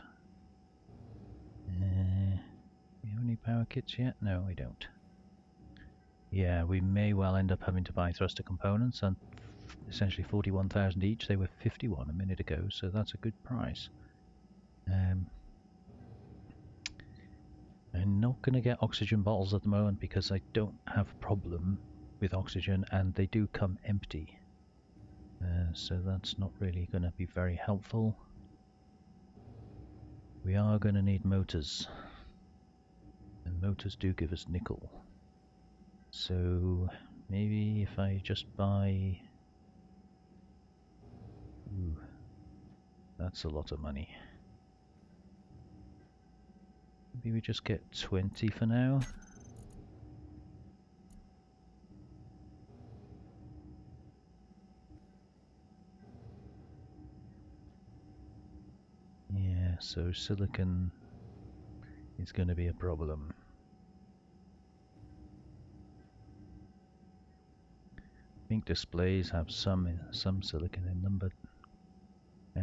we have any power kits yet? No, we don't. Yeah, we may well end up having to buy thruster components, and essentially 41,000 each. They were 51 a minute ago, so that's a good price. I'm not going to get oxygen bottles at the moment because I don't have a problem with oxygen, and they do come empty. So that's not really going to be very helpful. We are going to need motors, and motors do give us nickel. So maybe if I just buy... Ooh, that's a lot of money. Maybe we just get 20 for now. Yeah, so silicon is going to be a problem. I think displays have some silicon in them, but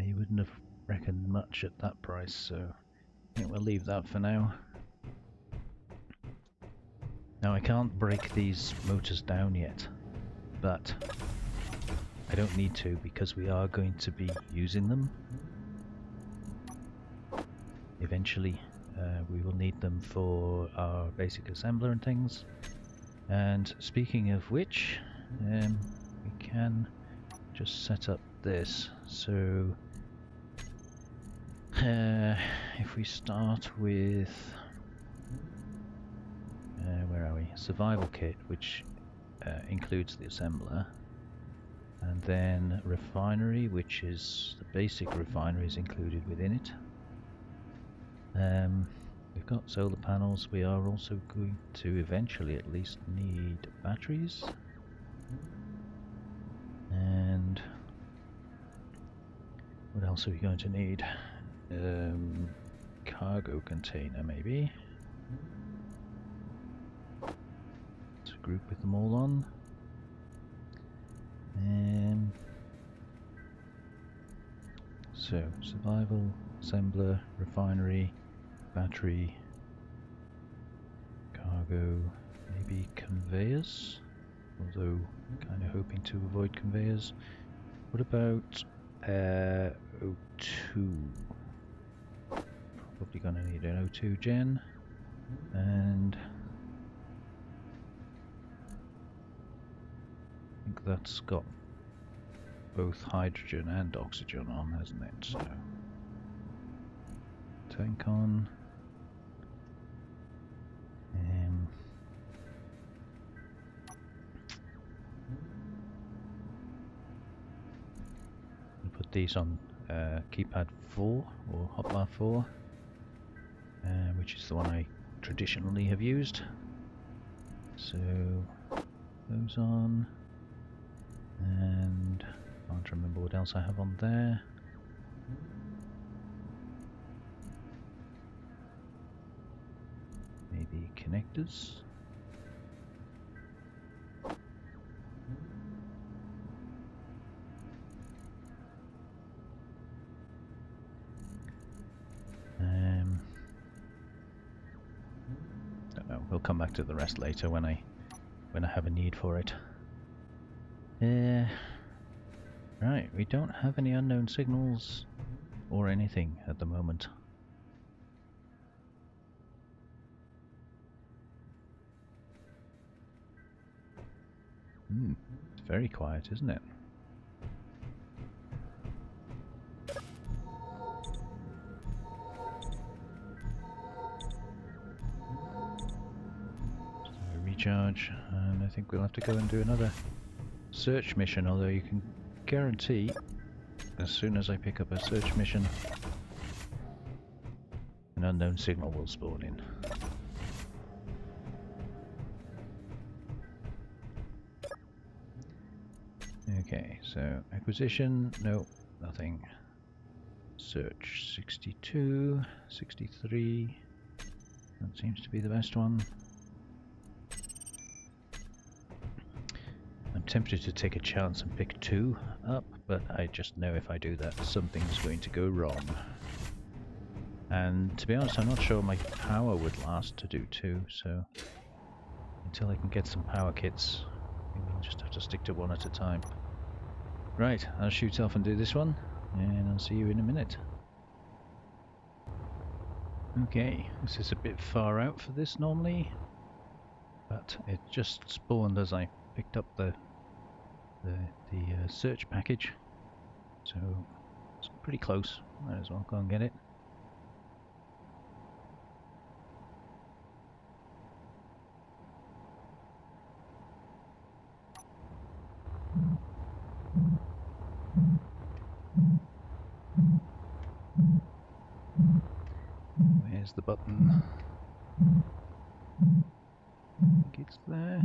you wouldn't have reckoned much at that price, so I think we'll leave that for now. Now I can't break these motors down yet, but I don't need to because we are going to be using them. Eventually we will need them for our basic assembler and things. And speaking of which, we can just set up this. So if we start with where are we? Survival kit, which includes the assembler, and then refinery, which is the basic refinery is included within it. We've got solar panels. We are also going to eventually at least need batteries. And what else are we going to need? Cargo container maybe. Let's group with them all on. So survival, assembler, refinery, battery, cargo, maybe conveyors, although kind of hoping to avoid conveyors. What about O2? Probably going to need an O2 gen, and I think that's got both hydrogen and oxygen on, hasn't it? So tank on. Put these on keypad 4 or hotbar 4, which is the one I traditionally have used. So those on, and I can't remember what else I have on there. Maybe connectors. Don't know. We'll come back to the rest later when I have a need for it. Right, we don't have any unknown signals or anything at the moment. It's very quiet, isn't it? So recharge, and I think we'll have to go and do another search mission, although you can guarantee as soon as I pick up a search mission, an unknown signal will spawn in. Okay, so acquisition, no, nothing. Search 62, 63, that seems to be the best one. I'm tempted to take a chance and pick 2 up, but I just know if I do that, something's going to go wrong. And to be honest, I'm not sure my power would last to do 2, so until I can get some power kits, we'll just have to stick to 1 at a time. Right, I'll shoot off and do this one, and I'll see you in a minute. Okay, this is a bit far out for this normally, but it just spawned as I picked up the search package, so it's pretty close. Might as well go and get it. Where's the button? I think it's there.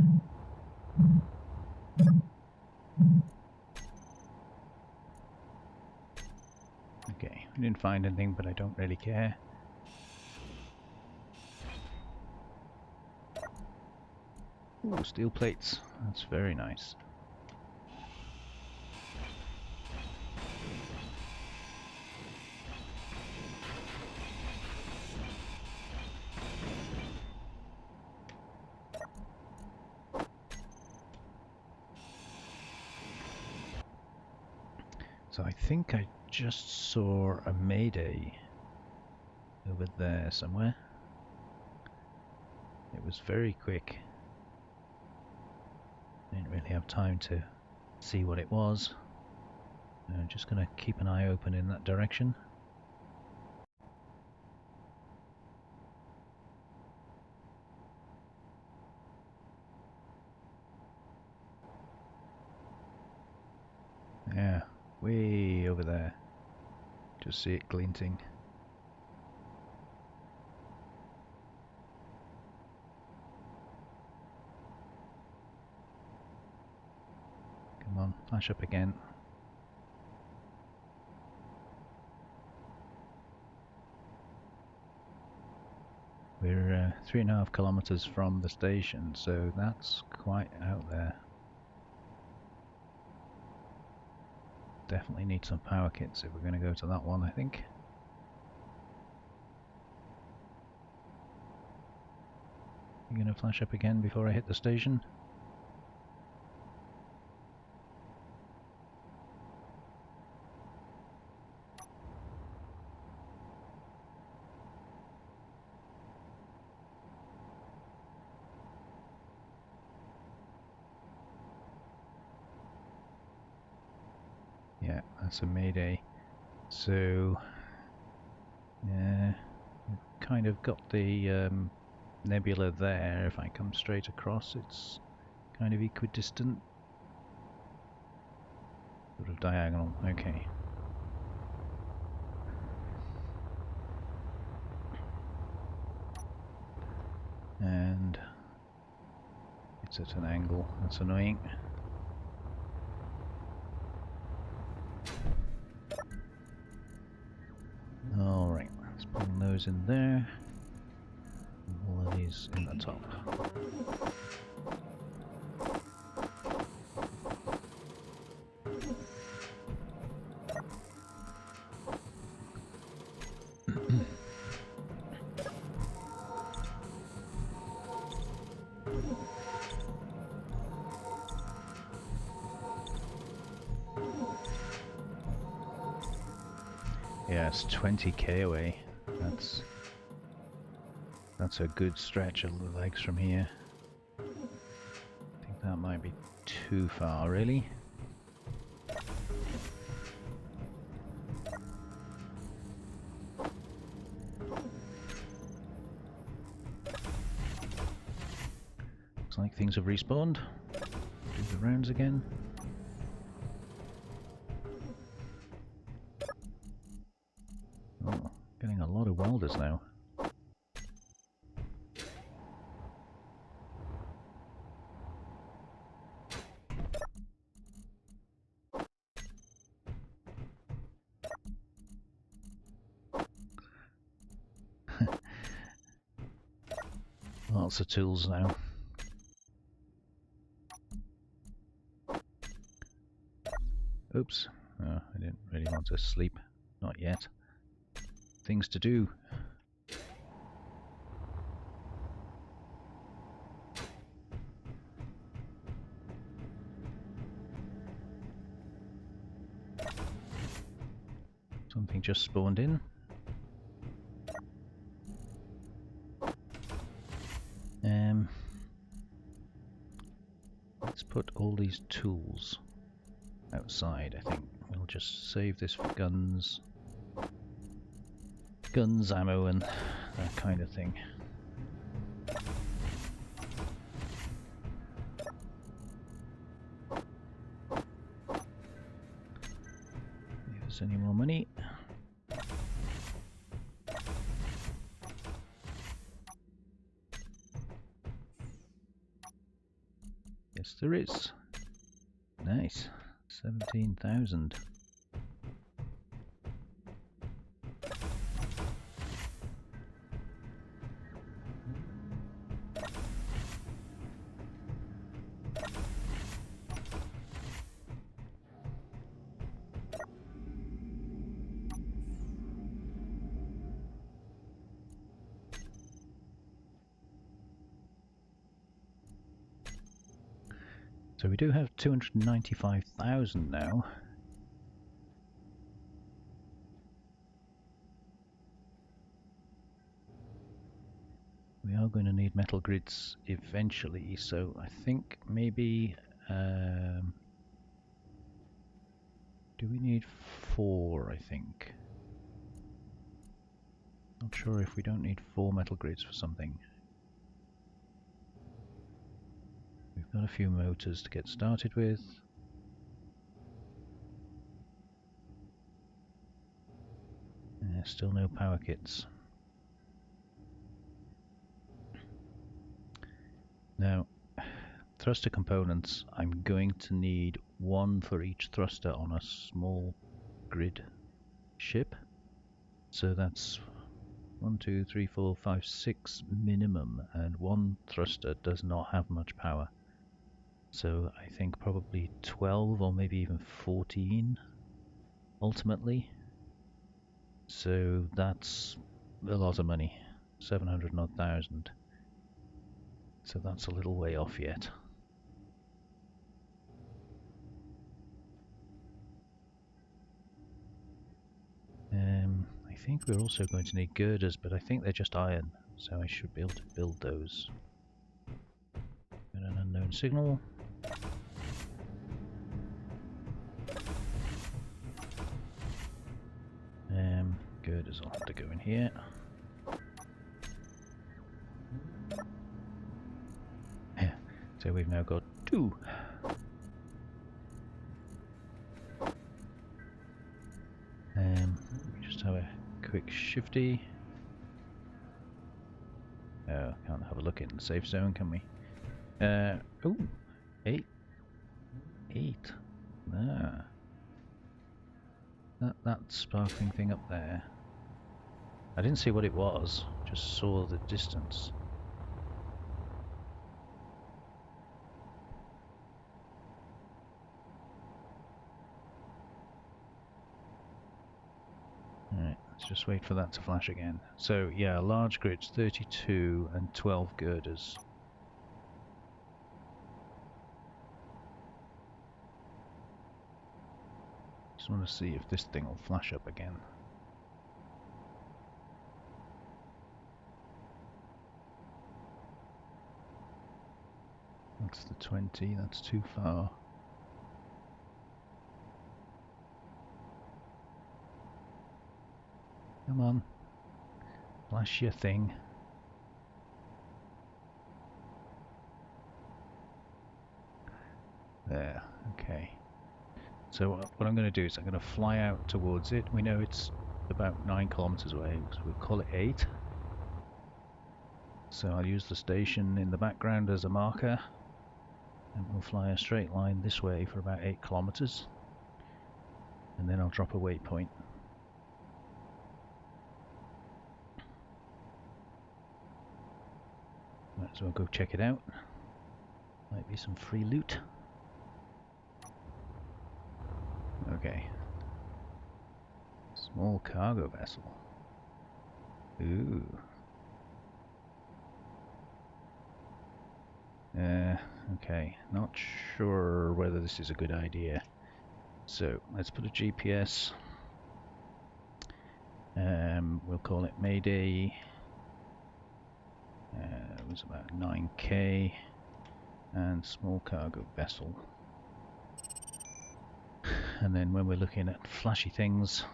Okay, we didn't find anything, but I don't really care. Ooh, steel plates. That's very nice. So I think I just saw a Mayday over there somewhere. It was very quick. Didn't really have time to see what it was. I'm just going to keep an eye open in that direction. Yeah, way over there. Just see it glinting. Come on, flash up again. We're 3.5 kilometers from the station, so that's quite out there. Definitely need some power kits if we're going to go to that one, I think. You going to flash up again before I hit the station? Yeah, that's a Mayday. So, yeah, we've kind of got the nebula there. If I come straight across, it's kind of equidistant. Sort of diagonal, okay. And it's at an angle, that's annoying. Alright, let's put those in there. All of these in the top. Yeah, it's 20k away. That's a good stretch of the legs from here. I think that might be too far, really. Looks like things have respawned. Do the rounds again. Oh, getting a lot of welders now. Lots of tools now. Oops, I didn't really want to sleep. Not yet. Things to do. Something just spawned in. Let's put all these tools outside, I think. We'll just save this for guns, ammo and that kind of thing. If there's any more money. Yes, there is. Nice. 17,000. So we do have 295,000 now. We are going to need metal grids eventually, so I think maybe... do we need 4, I think? Not sure if we don't need 4 metal grids for something. We've got a few motors to get started with. Still no power kits. Now, thruster components, I'm going to need 1 for each thruster on a small grid ship. So that's 1, 2, 3, 4, 5, 6 minimum, and 1 thruster does not have much power. So I think probably 12 or maybe even 14 ultimately. So that's a lot of money, 700 odd thousand. So that's a little way off yet. I think we're also going to need girders, but I think they're just iron, so I should be able to build those. Got an unknown signal. Girders will have to go in here. Yeah, so we've now got 2. We just have a quick shifty. Oh, can't have a look in the safe zone, can we? Oh, 8. Ah. That sparkling thing up there. I didn't see what it was, just saw the distance. Alright, let's just wait for that to flash again. So yeah, large grids, 32 and 12 girders. Just want to see if this thing will flash up again. That's the 20, that's too far. Come on, flash your thing. There, okay. So what I'm going to do is I'm going to fly out towards it. We know it's about 9 kilometers away, so we'll call it 8. So I'll use the station in the background as a marker, and we'll fly a straight line this way for about 8 kilometers, and then I'll drop a waypoint. Might as well go check it out. Might be some free loot. Okay. Small cargo vessel. Ooh. Okay. Not sure whether this is a good idea. So let's put a GPS We'll call it Mayday. It was about 9k, and small cargo vessel. And then when we're looking at flashy things,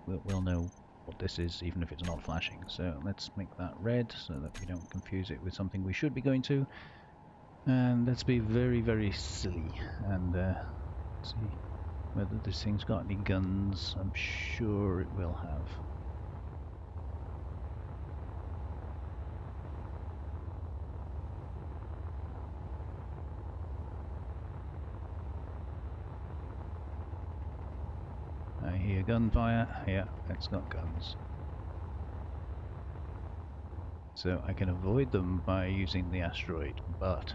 we'll know what this is, even if it's not flashing. So let's make that red so that we don't confuse it with something we should be going to. And let's be very, very silly and see whether this thing's got any guns. I'm sure it will have. I hear gunfire. Yeah, it's got guns. So I can avoid them by using the asteroid, but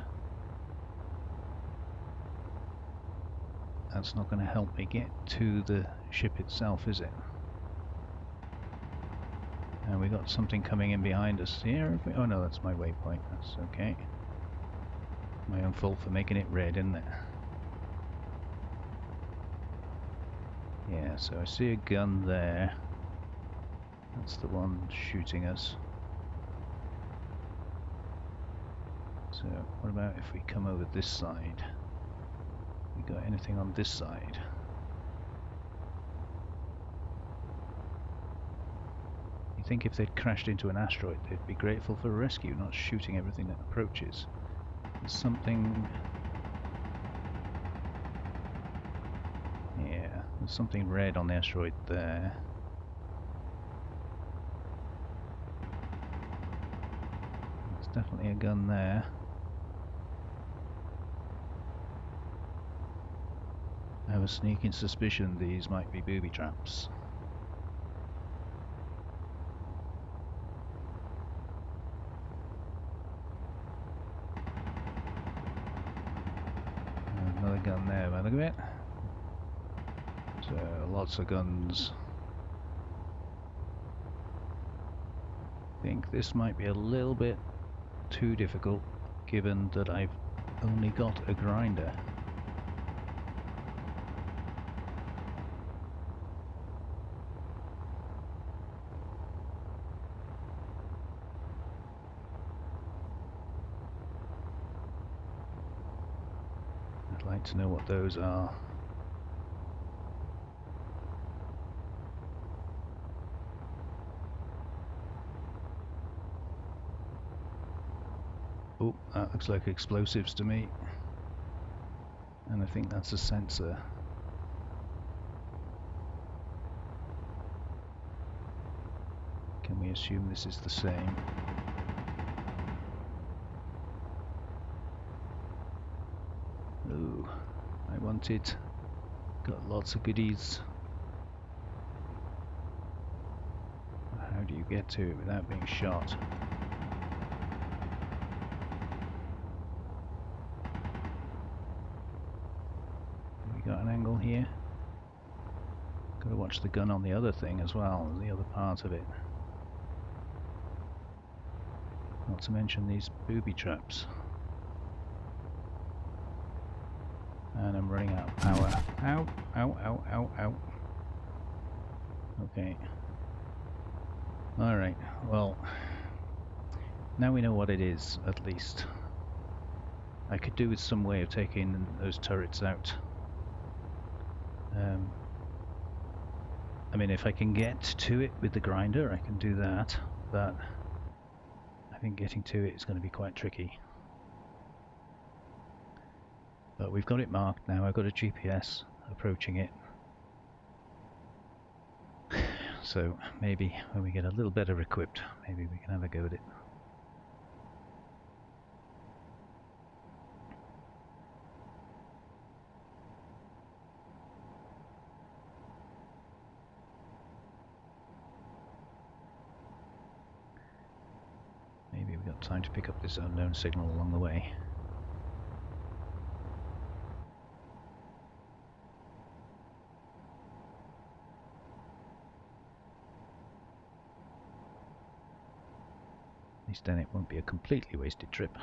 that's not going to help me get to the ship itself, is it? And we got something coming in behind us here. Oh no, that's my waypoint. That's okay. My own fault for making it red, isn't it? Yeah, so I see a gun there. That's the one shooting us. So what about if we come over this side? We got anything on this side? You think if they'd crashed into an asteroid, they'd be grateful for rescue, not shooting everything that approaches. There's something... Yeah, there's something red on the asteroid there. There's definitely a gun there. I have a sneaking suspicion these might be booby traps. Another gun there by the look of it. So lots of guns. I think this might be a little bit too difficult given that I've only got a grinder. I'd like to know what those are. Oh, that looks like explosives to me. And I think that's a sensor. Can we assume this is the same? Oh, I want it. Got lots of goodies. How do you get to it without being shot? Got an angle here. Got to watch the gun on the other thing as well, the other part of it. Not to mention these booby traps. And I'm running out of power. Ow, ow, ow, ow, ow. Okay. Alright, well, now we know what it is, at least. I could do with some way of taking those turrets out. I mean, if I can get to it with the grinder, I can do that, but I think getting to it is going to be quite tricky. But we've got it marked now. I've got a GPS approaching it. So maybe when we get a little better equipped, maybe we can have a go at it. Maybe we've got time to pick up this unknown signal along the way. At least then it won't be a completely wasted trip.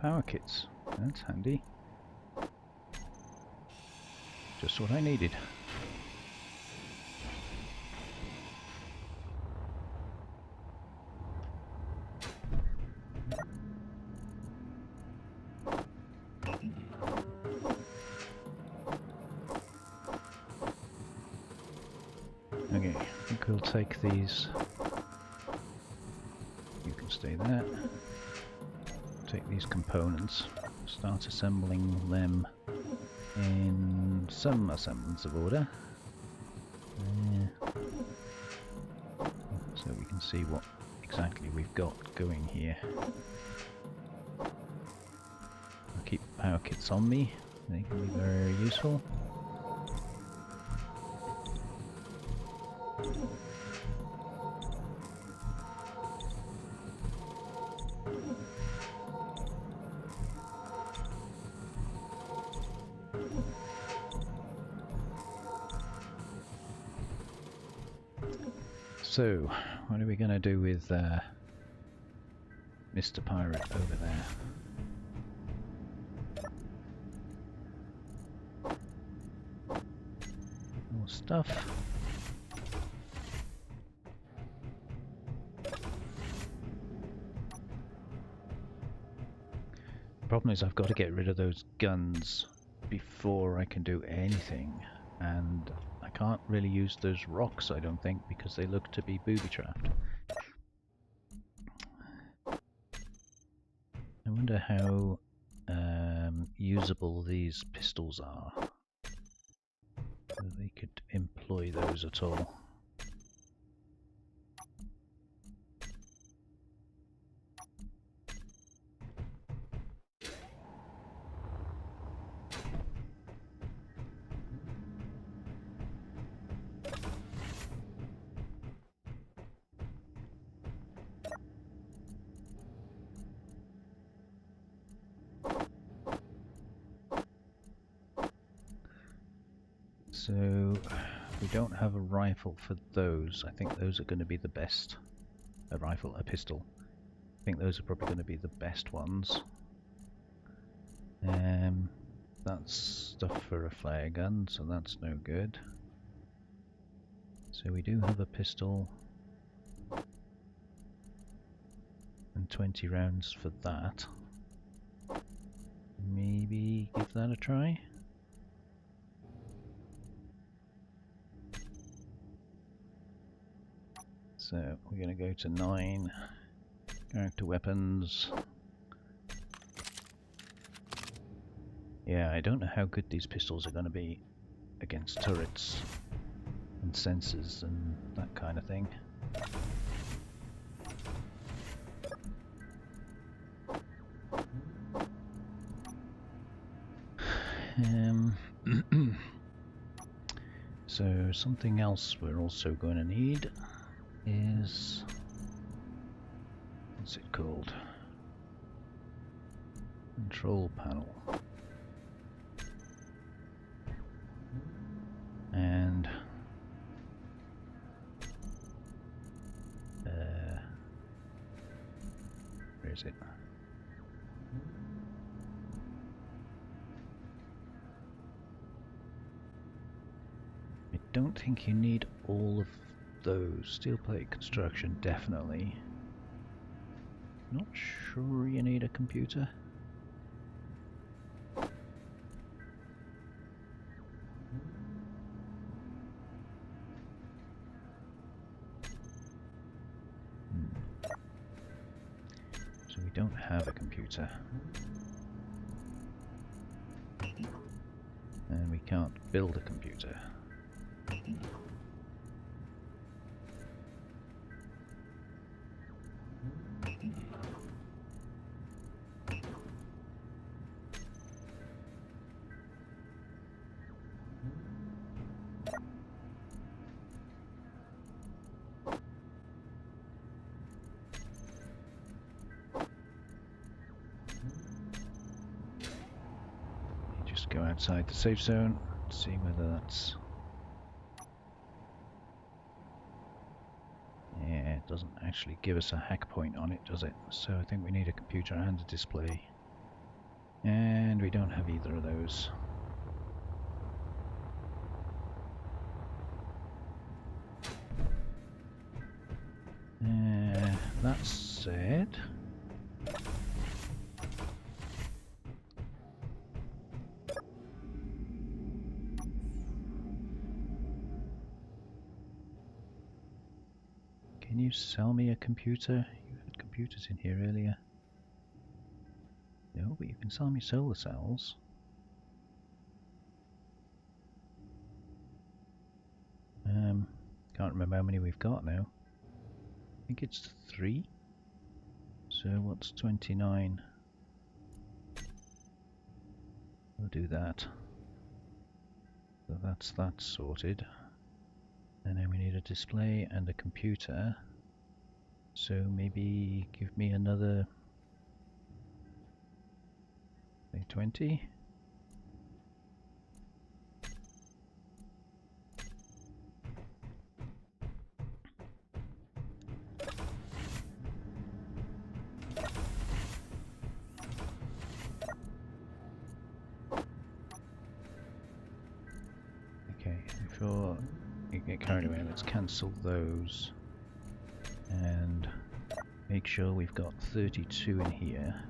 Power kits. That's handy. Just what I needed. Okay, I think we'll take these. You can stay there. Take these components, start assembling them in some semblance of order. So we can see what exactly we've got going here. I'll keep power kits on me, they can be very useful. So, what are we going to do with Mr. Pirate over there? More stuff. The problem is I've got to get rid of those guns before I can do anything, and I can't really use those rocks, I don't think, because they look to be booby-trapped. I wonder how usable these pistols are. Whether they could employ those at all. So we don't have a rifle for those. I think those are going to be the best. A rifle, a pistol. I think those are probably going to be the best ones. That's stuff for a flare gun, so that's no good. So we do have a pistol and 20 rounds for that. Maybe give that a try. So we're going to go to 9, character weapons. Yeah, I don't know how good these pistols are going to be against turrets and sensors and that kind of thing. So something else we're also going to need is, what's it called? Control panel. And where is it? I don't think you need all of those. Steel plate construction, definitely. Not sure you need a computer. So we don't have a computer. And we can't build a computer. Go outside the safe zone, see whether that's... Yeah, it doesn't actually give us a hack point on it, does it? So I think we need a computer and a display. And we don't have either of those. That said, can you sell me a computer? You had computers in here earlier. No, but you can sell me solar cells. Can't remember how many we've got now. I think it's 3. So what's 29? We'll do that. So that's that sorted. And then we need a display and a computer. So maybe give me another, say 20. Before you get carried away, let's cancel those and make sure we've got 32 in here.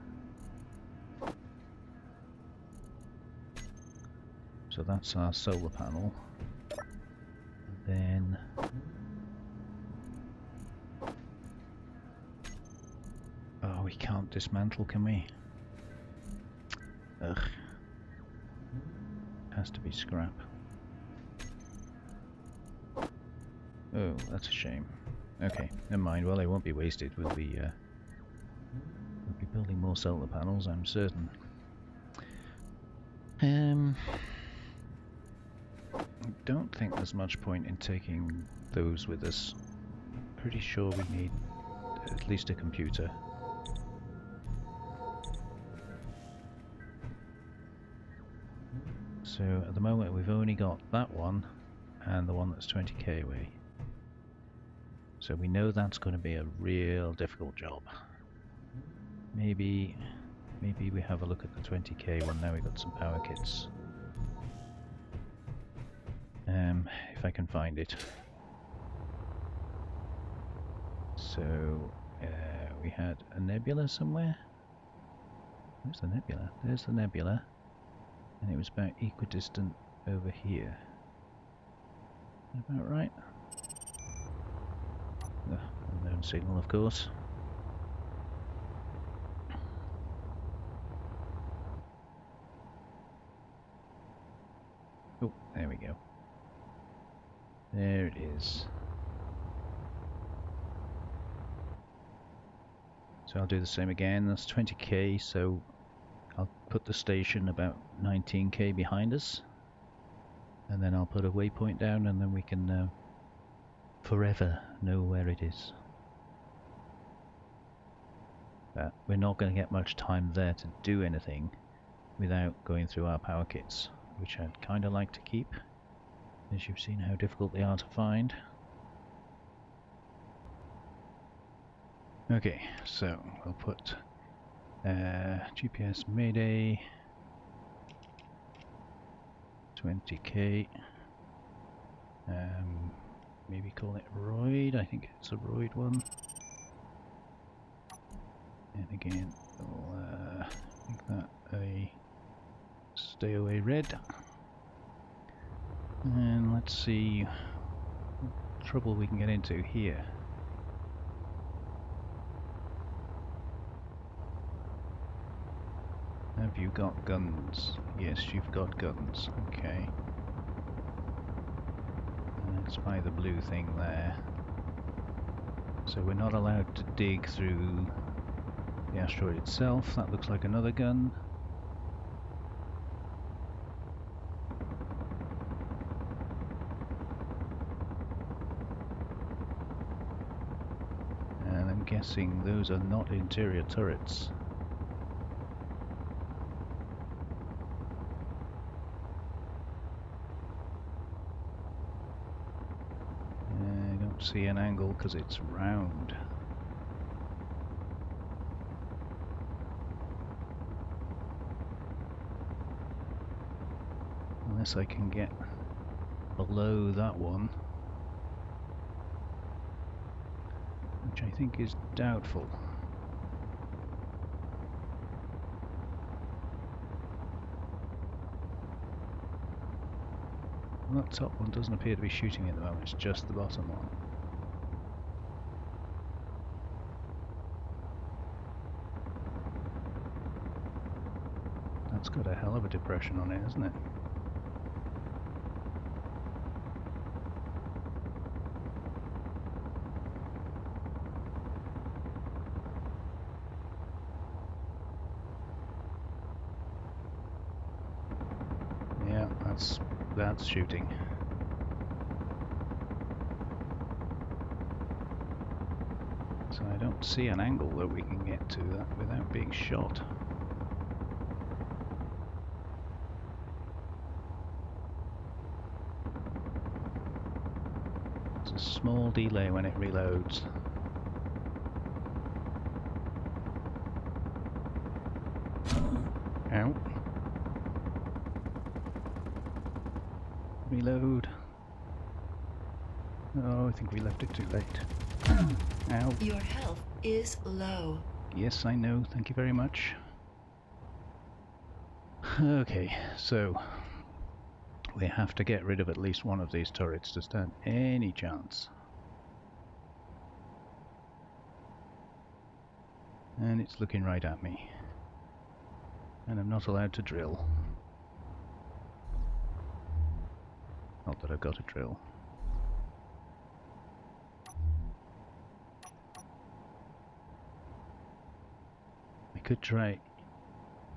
So that's our solar panel. Then oh, we can't dismantle, can we? Ugh. Has to be scrap. Oh, that's a shame. Okay, never mind. Well, they won't be wasted. We'll be building more solar panels, I'm certain. I don't think there's much point in taking those with us. Pretty sure we need at least a computer. So at the moment we've only got that one and the one that's 20k away. So we know that's going to be a real difficult job. Maybe we have a look at the 20k one now we've got some power kits. If I can find it. So we had a nebula somewhere. Where's the nebula? There's the nebula. And it was about equidistant over here. Is that about right? Unknown signal, of course. Oh, there we go. There it is. So I'll do the same again. That's 20k, so I'll put the station about 19k behind us. And then I'll put a waypoint down and then we can forever know where it is. But we're not going to get much time there to do anything without going through our power kits, which I'd kind of like to keep, as you've seen how difficult they are to find. Okay, so we'll put GPS Mayday 20k. Maybe call it Roid. I think it's a Roid one. And again, we'll make that a stay away red. And let's see what trouble we can get into here. Have you got guns? Yes, you've got guns. Okay. Let's buy the blue thing there. So we're not allowed to dig through the asteroid itself. That looks like another gun. And I'm guessing those are not interior turrets. See an angle because it's round. unless I can get below that one, which I think is doubtful. Well, that top one doesn't appear to be shooting at the moment, it's just the bottom one. That's got a hell of a depression on it, hasn't it? Yeah, that's shooting. So I don't see an angle that we can get to that without being shot. There's a small delay when it reloads. Ow. Reload. Oh, I think we left it too late. Ow. Your health is low. Yes, I know. Thank you very much. Okay, so we have to get rid of at least one of these turrets to stand any chance. And it's looking right at me. And I'm not allowed to drill. Not that I've got a drill. I could try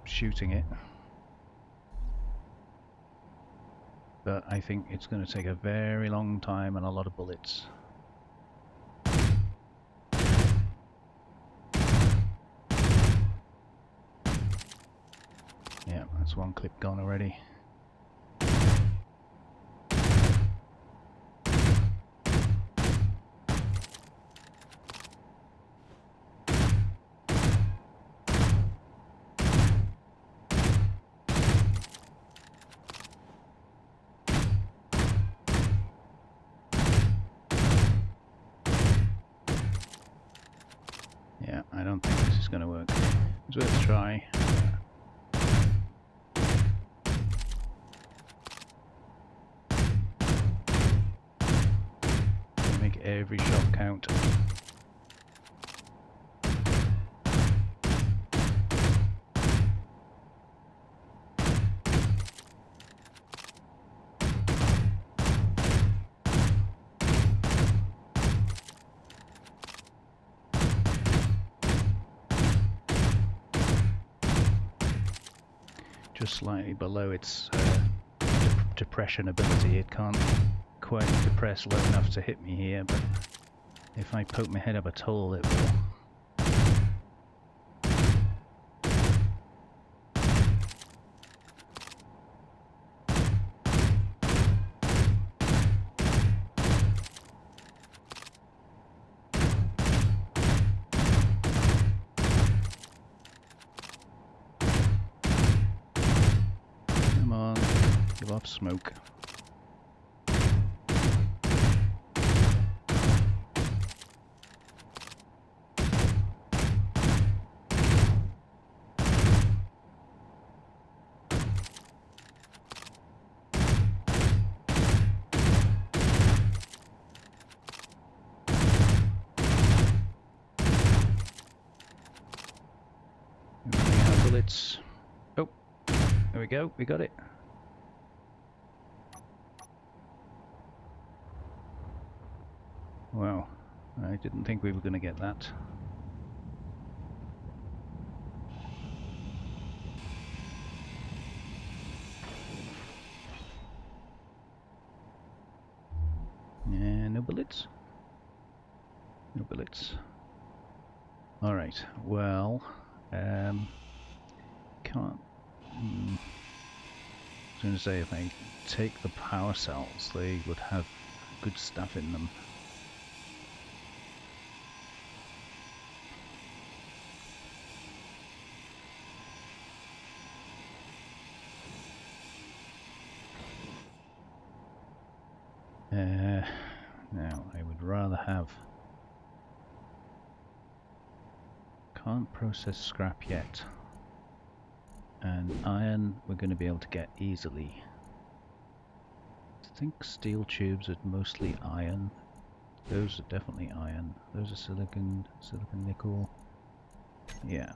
shooting it, but I think it's going to take a very long time and a lot of bullets. Yeah, that's one clip gone already. Yeah, I don't think this is going to work. It's worth a try. Make every shot count. Just slightly below its depression ability. It can't quite depress low enough to hit me here, but if I poke my head up at all, it will. Come on, give off smoke. Bullets. Oh, there we go, we got it. Wow, I didn't think we were going to get that. And no bullets. No bullets. Alright, well, can't. I was going to say, if I take the power cells, they would have good stuff in them. Now, I would rather have... Can't process scrap yet. And iron we're going to be able to get easily. I think steel tubes are mostly iron. Those are definitely iron. Those are silicon nickel. Yeah.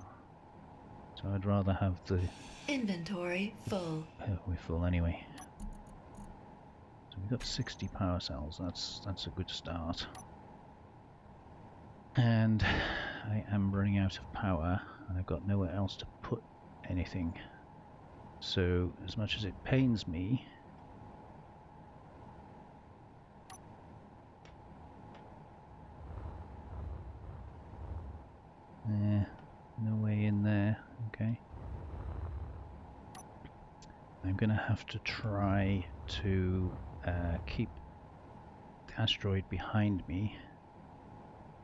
So I'd rather have the... Inventory full. we're full anyway. So we've got 60 power cells. That's a good start. And I am running out of power, and I've got nowhere else to put anything. So as much as it pains me, no way in there. Okay. I'm gonna have to try to keep the asteroid behind me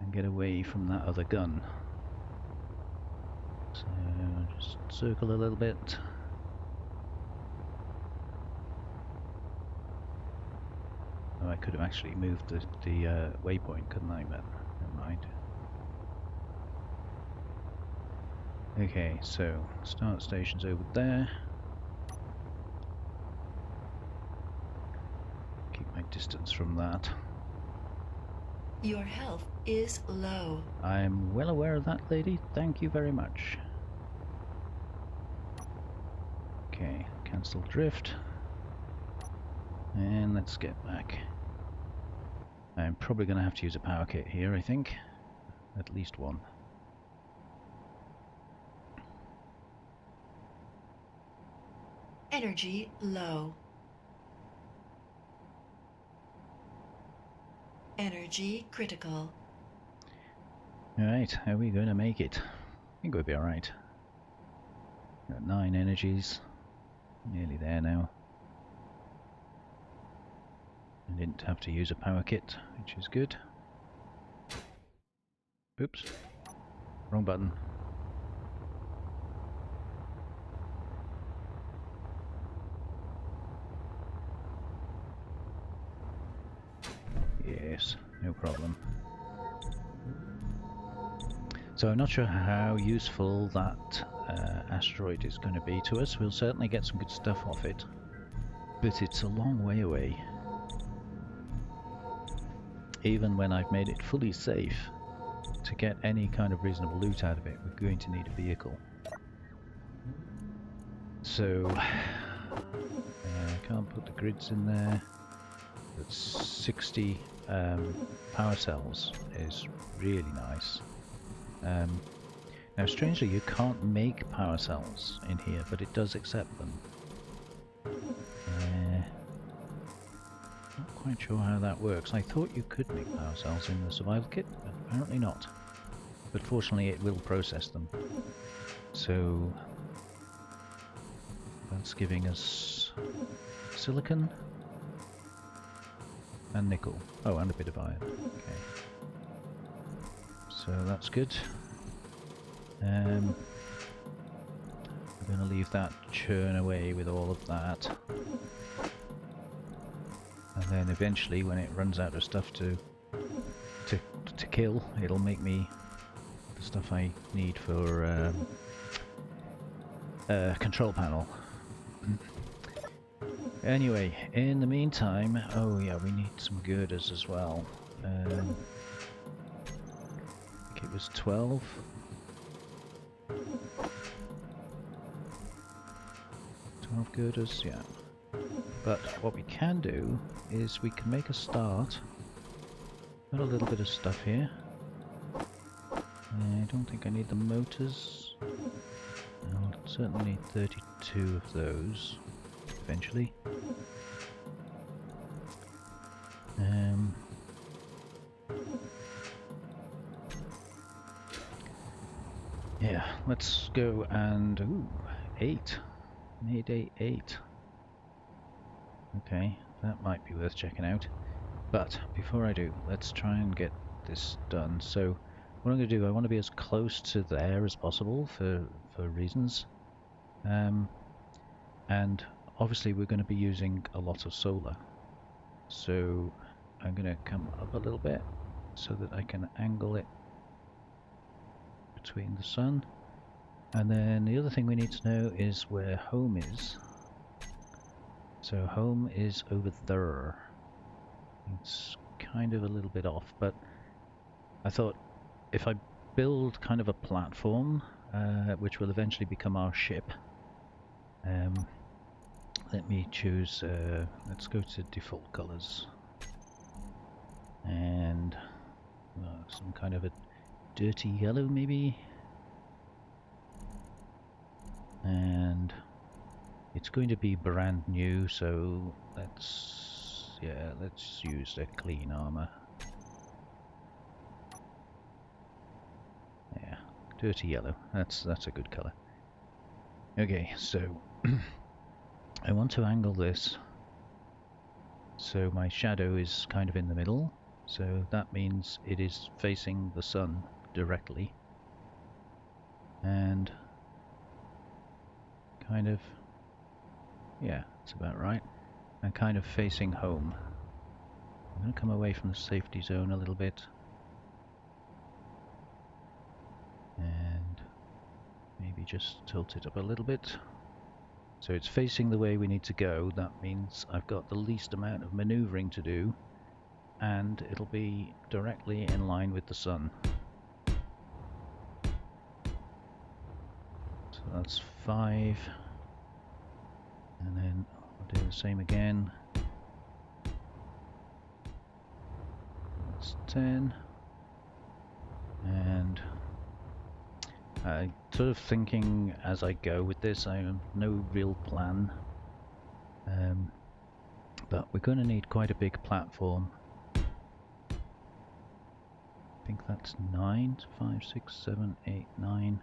and get away from that other gun. So just circle a little bit. Oh, I could have actually moved the waypoint, couldn't I? But never mind. Okay, so start station's over there. Keep my distance from that. Your health is low. I'm well aware of that, lady. Thank you very much. Okay, cancel drift. And let's get back. I'm probably going to have to use a power kit here, I think. At least one. Energy low. Energy critical. Alright, how are we going to make it? I think we'll be alright. Got 9 energies. Nearly there now. I didn't have to use a power kit, which is good. Oops. Wrong button. Yes, no problem. So I'm not sure how useful that asteroid is going to be to us. We'll certainly get some good stuff off it, but it's a long way away. Even when I've made it fully safe, to get any kind of reasonable loot out of it, we're going to need a vehicle. So, I can't put the grids in there. But 60 power cells is really nice. Now strangely you can't make power cells in here, but it does accept them. Not quite sure how that works. I thought you could make power cells in the survival kit, but apparently not. But fortunately it will process them. So that's giving us silicon and nickel. Oh, and a bit of iron. Okay. So that's good. We're going to leave that churn away with all of that. And then eventually when it runs out of stuff to kill, it'll make me the stuff I need for control panel. Anyway, in the meantime, oh yeah, we need some girders as well. I think it was 12. 12 girders, yeah. But what we can do is we can make a start. Got a little bit of stuff here. I don't think I need the motors. I'll certainly need 32 of those eventually. Yeah, let's go and... Ooh, 8. Mayday 8. Okay, that might be worth checking out. But before I do, let's try and get this done. So what I'm going to do, I want to be as close to there as possible for reasons. And obviously we're going to be using a lot of solar. So I'm going to come up a little bit so that I can angle it between the sun. And then the other thing we need to know is where home is. So home is over there. It's kind of a little bit off, but I thought if I build kind of a platform, which will eventually become our ship, let me choose, let's go to default colors, and some kind of a dirty yellow maybe, and it's going to be brand new, so let's use a clean armor. Yeah, dirty yellow, that's a good color. Okay, so I want to angle this so my shadow is kind of in the middle, so that means it is facing the sun directly, and kind of, yeah, that's about right, and kind of facing home. I'm going to come away from the safety zone a little bit, and maybe just tilt it up a little bit. So it's facing the way we need to go. That means I've got the least amount of maneuvering to do, and it'll be directly in line with the sun. So that's 5, and then I'll do the same again. That's 10, and sort of thinking as I go with this. I have no real plan, but we're going to need quite a big platform. I think that's 9, 5, 6, 7, 8, 9.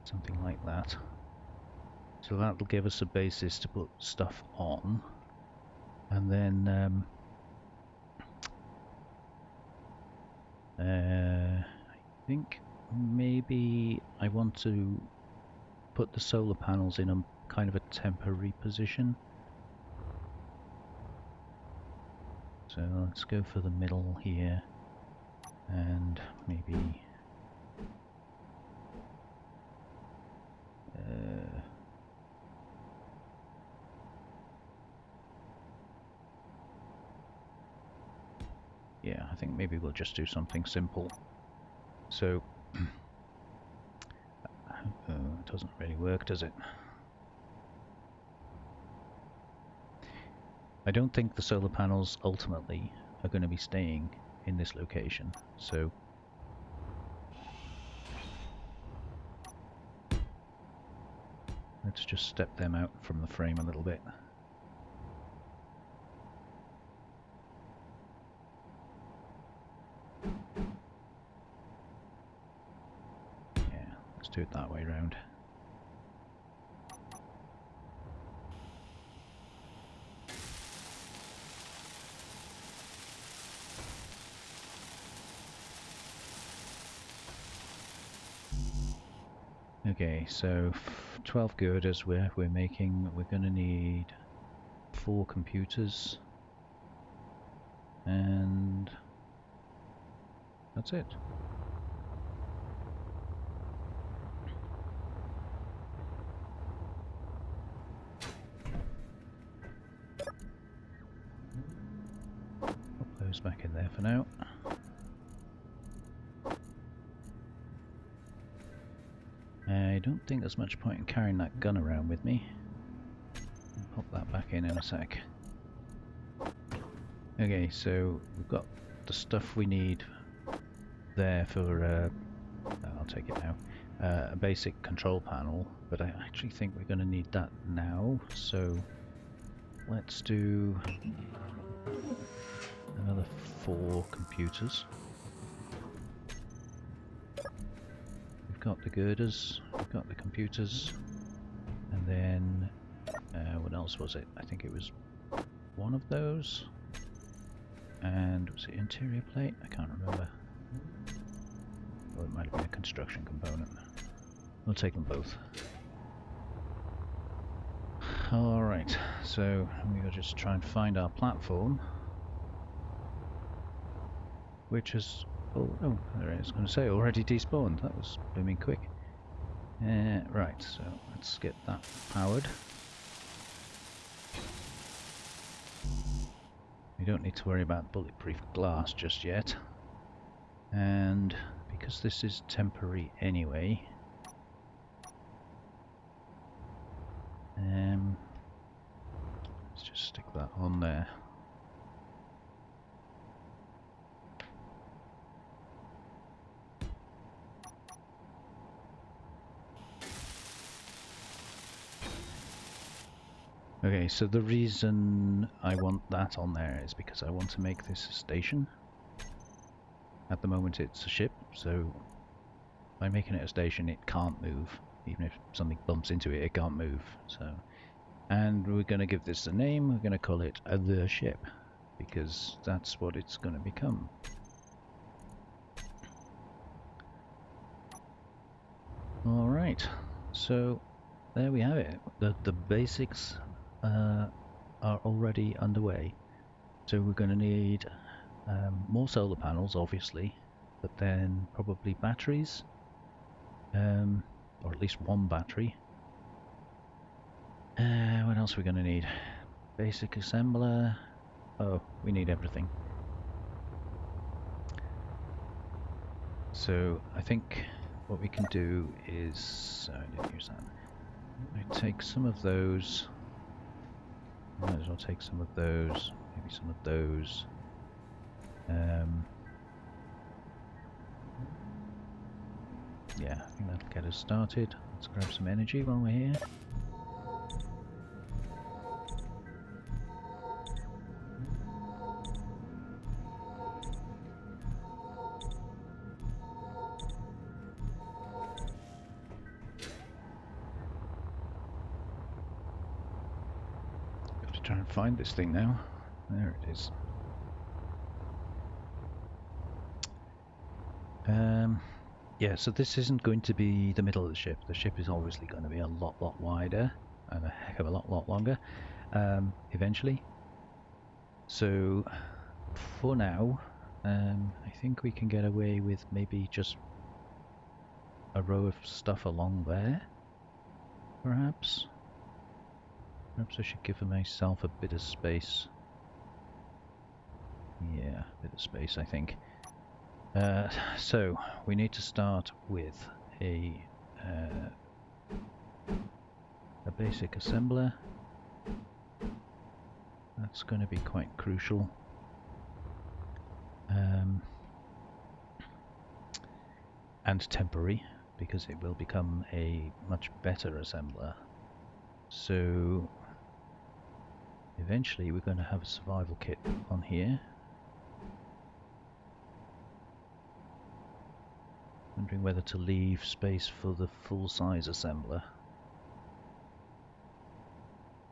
Something like that. So that'll give us a basis to put stuff on. And then I think maybe I want to put the solar panels in a kind of a temporary position. So let's go for the middle here, and maybe yeah, I think maybe we'll just do something simple. So it doesn't really work, does it? I don't think the solar panels ultimately are going to be staying in this location, so let's just step them out from the frame a little bit. Yeah, let's do it that way round. Okay, so 12 girders we're making. We're going to need 4 computers, and that's it. Pop those back in there for now. I don't think there's much point in carrying that gun around with me. I'll pop that back in a sec. Okay, so we've got the stuff we need there for, I'll take it now, a basic control panel, but I actually think we're going to need that now, so let's do another 4 computers. We've got the girders, we've got the computers, and then what else was it? I think it was one of those, and was it interior plate? I can't remember. Or it might have been a construction component. We'll take them both. Alright, so we'll just try and find our platform. Which is... oh, there it is. I was going to say, already despawned. That was blooming quick. Right, so let's get that powered. We don't need to worry about bulletproof glass just yet. And because this is temporary anyway, let's just stick that on there. Okay, so the reason I want that on there is because I want to make this a station. At the moment it's a ship, so by making it a station it can't move. Even if something bumps into it, it can't move. So, and we're going to give this a name. We're going to call it the ship, because that's what it's going to become. Alright, so there we have it. The basics are already underway. So we're going to need more solar panels, obviously, but then probably batteries, or at least one battery. What else are we going to need? Basic assembler. Oh, we need everything. So I think what we can do is, I didn't use that. I take some of those. Might as well take some of those. Maybe some of those. Yeah, I think that'll get us started. Let's grab some energy while we're here. Got to try and find this thing now. There it is. Yeah, so this isn't going to be the middle of the ship. The ship is obviously going to be a lot wider and a heck of a lot longer eventually. So for now, I think we can get away with maybe just a row of stuff along there, perhaps. Perhaps I should give myself a bit of space. Yeah, a bit of space, I think. So we need to start with a basic assembler. That's going to be quite crucial. And temporary, because it will become a much better assembler. So eventually we're going to have a survival kit on here. Wondering whether to leave space for the full-size assembler.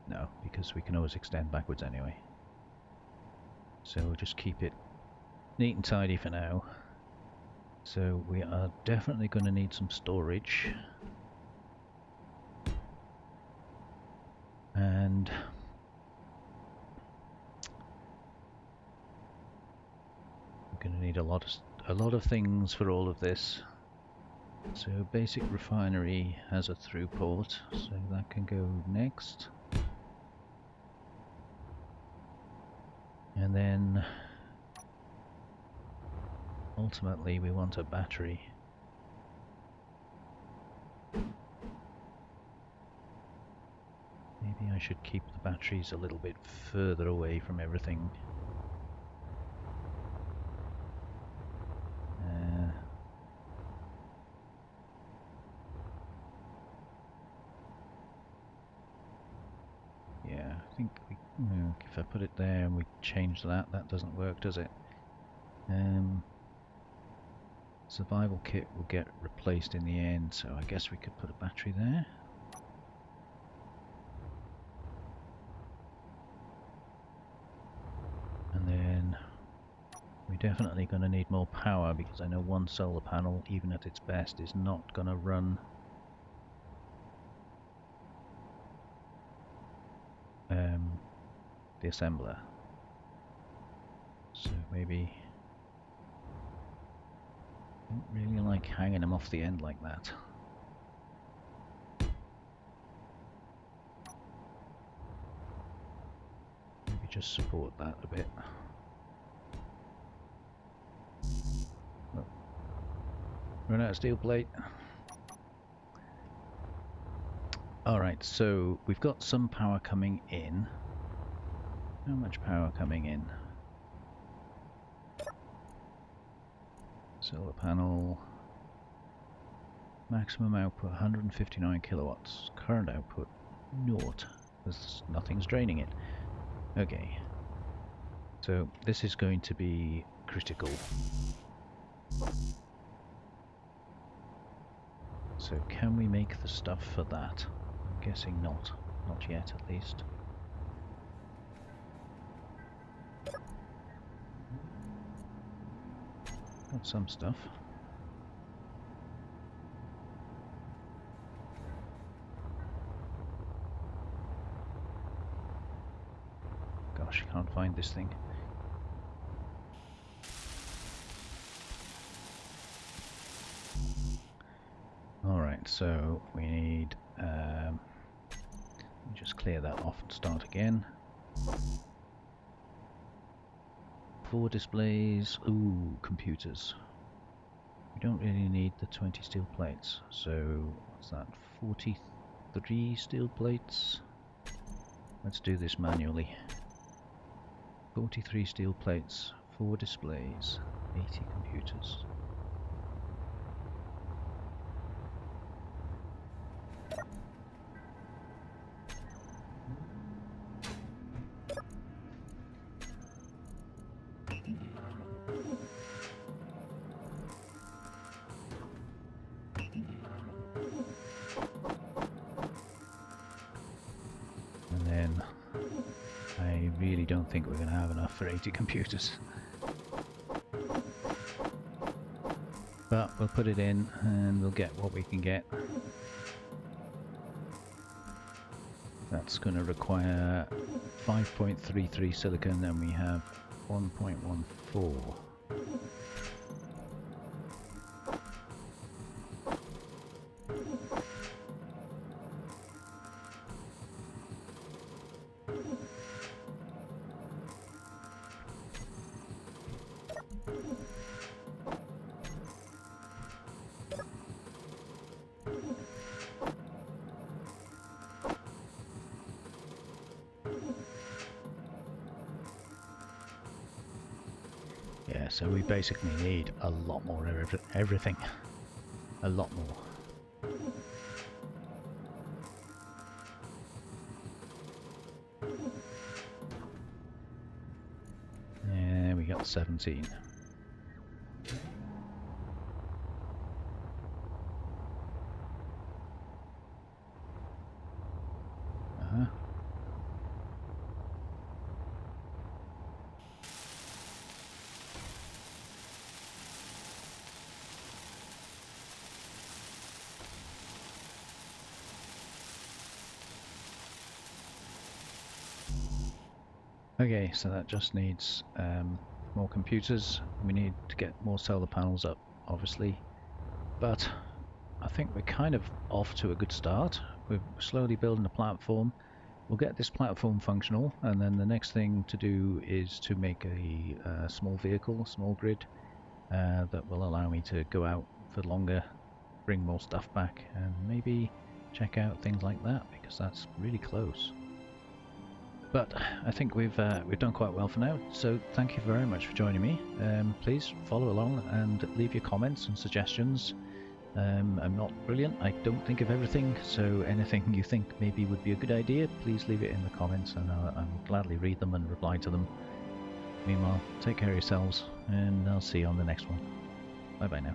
No, because we can always extend backwards anyway. So we'll just keep it neat and tidy for now. So we are definitely going to need some storage. And we're going to need a lot of things for all of this. So basic refinery has a through port, so that can go next. And then ultimately we want a battery. Maybe I should keep the batteries a little bit further away from everything. Yeah, I think if I put it there and we change that, that doesn't work, does it? Survival kit will get replaced in the end, so I guess we could put a battery there. And then we're definitely going to need more power, because I know one solar panel, even at its best, is not going to run the assembler. So maybe I don't really like hanging them off the end like that. Maybe just support that a bit. Oh. Run out of steel plate. Alright, so we've got some power coming in. How much power coming in? Solar panel. Maximum output 159 kilowatts. Current output 0. Nothing's draining it. Okay. So this is going to be critical. So can we make the stuff for that? I'm guessing not. Not yet, at least. Got some stuff. Gosh, can't find this thing. Alright, so we need just clear that off and start again. 4 displays. Ooh, computers. We don't really need the 20 steel plates. So what's that? 43 steel plates. Let's do this manually. 43 steel plates, 4 displays, 80 computers. And then I really don't think we're going to have enough for 80 computers. But we'll put it in and we'll get what we can get. That's going to require 5.33 silicon and we have 1.14. Yeah, so we basically need a lot more everything. A lot more. Yeah, we got 17. Okay, so that just needs more computers. We need to get more solar panels up, obviously. But I think we're kind of off to a good start. We're slowly building a platform. We'll get this platform functional, and then the next thing to do is to make a small vehicle, a small grid, that will allow me to go out for longer, bring more stuff back, and maybe check out things like that, because that's really close. But I think we've done quite well for now, so thank you very much for joining me. Please follow along and leave your comments and suggestions. I'm not brilliant, I don't think of everything, so anything you think maybe would be a good idea, please leave it in the comments and I'll gladly read them and reply to them. Meanwhile, take care of yourselves, and I'll see you on the next one. Bye bye now.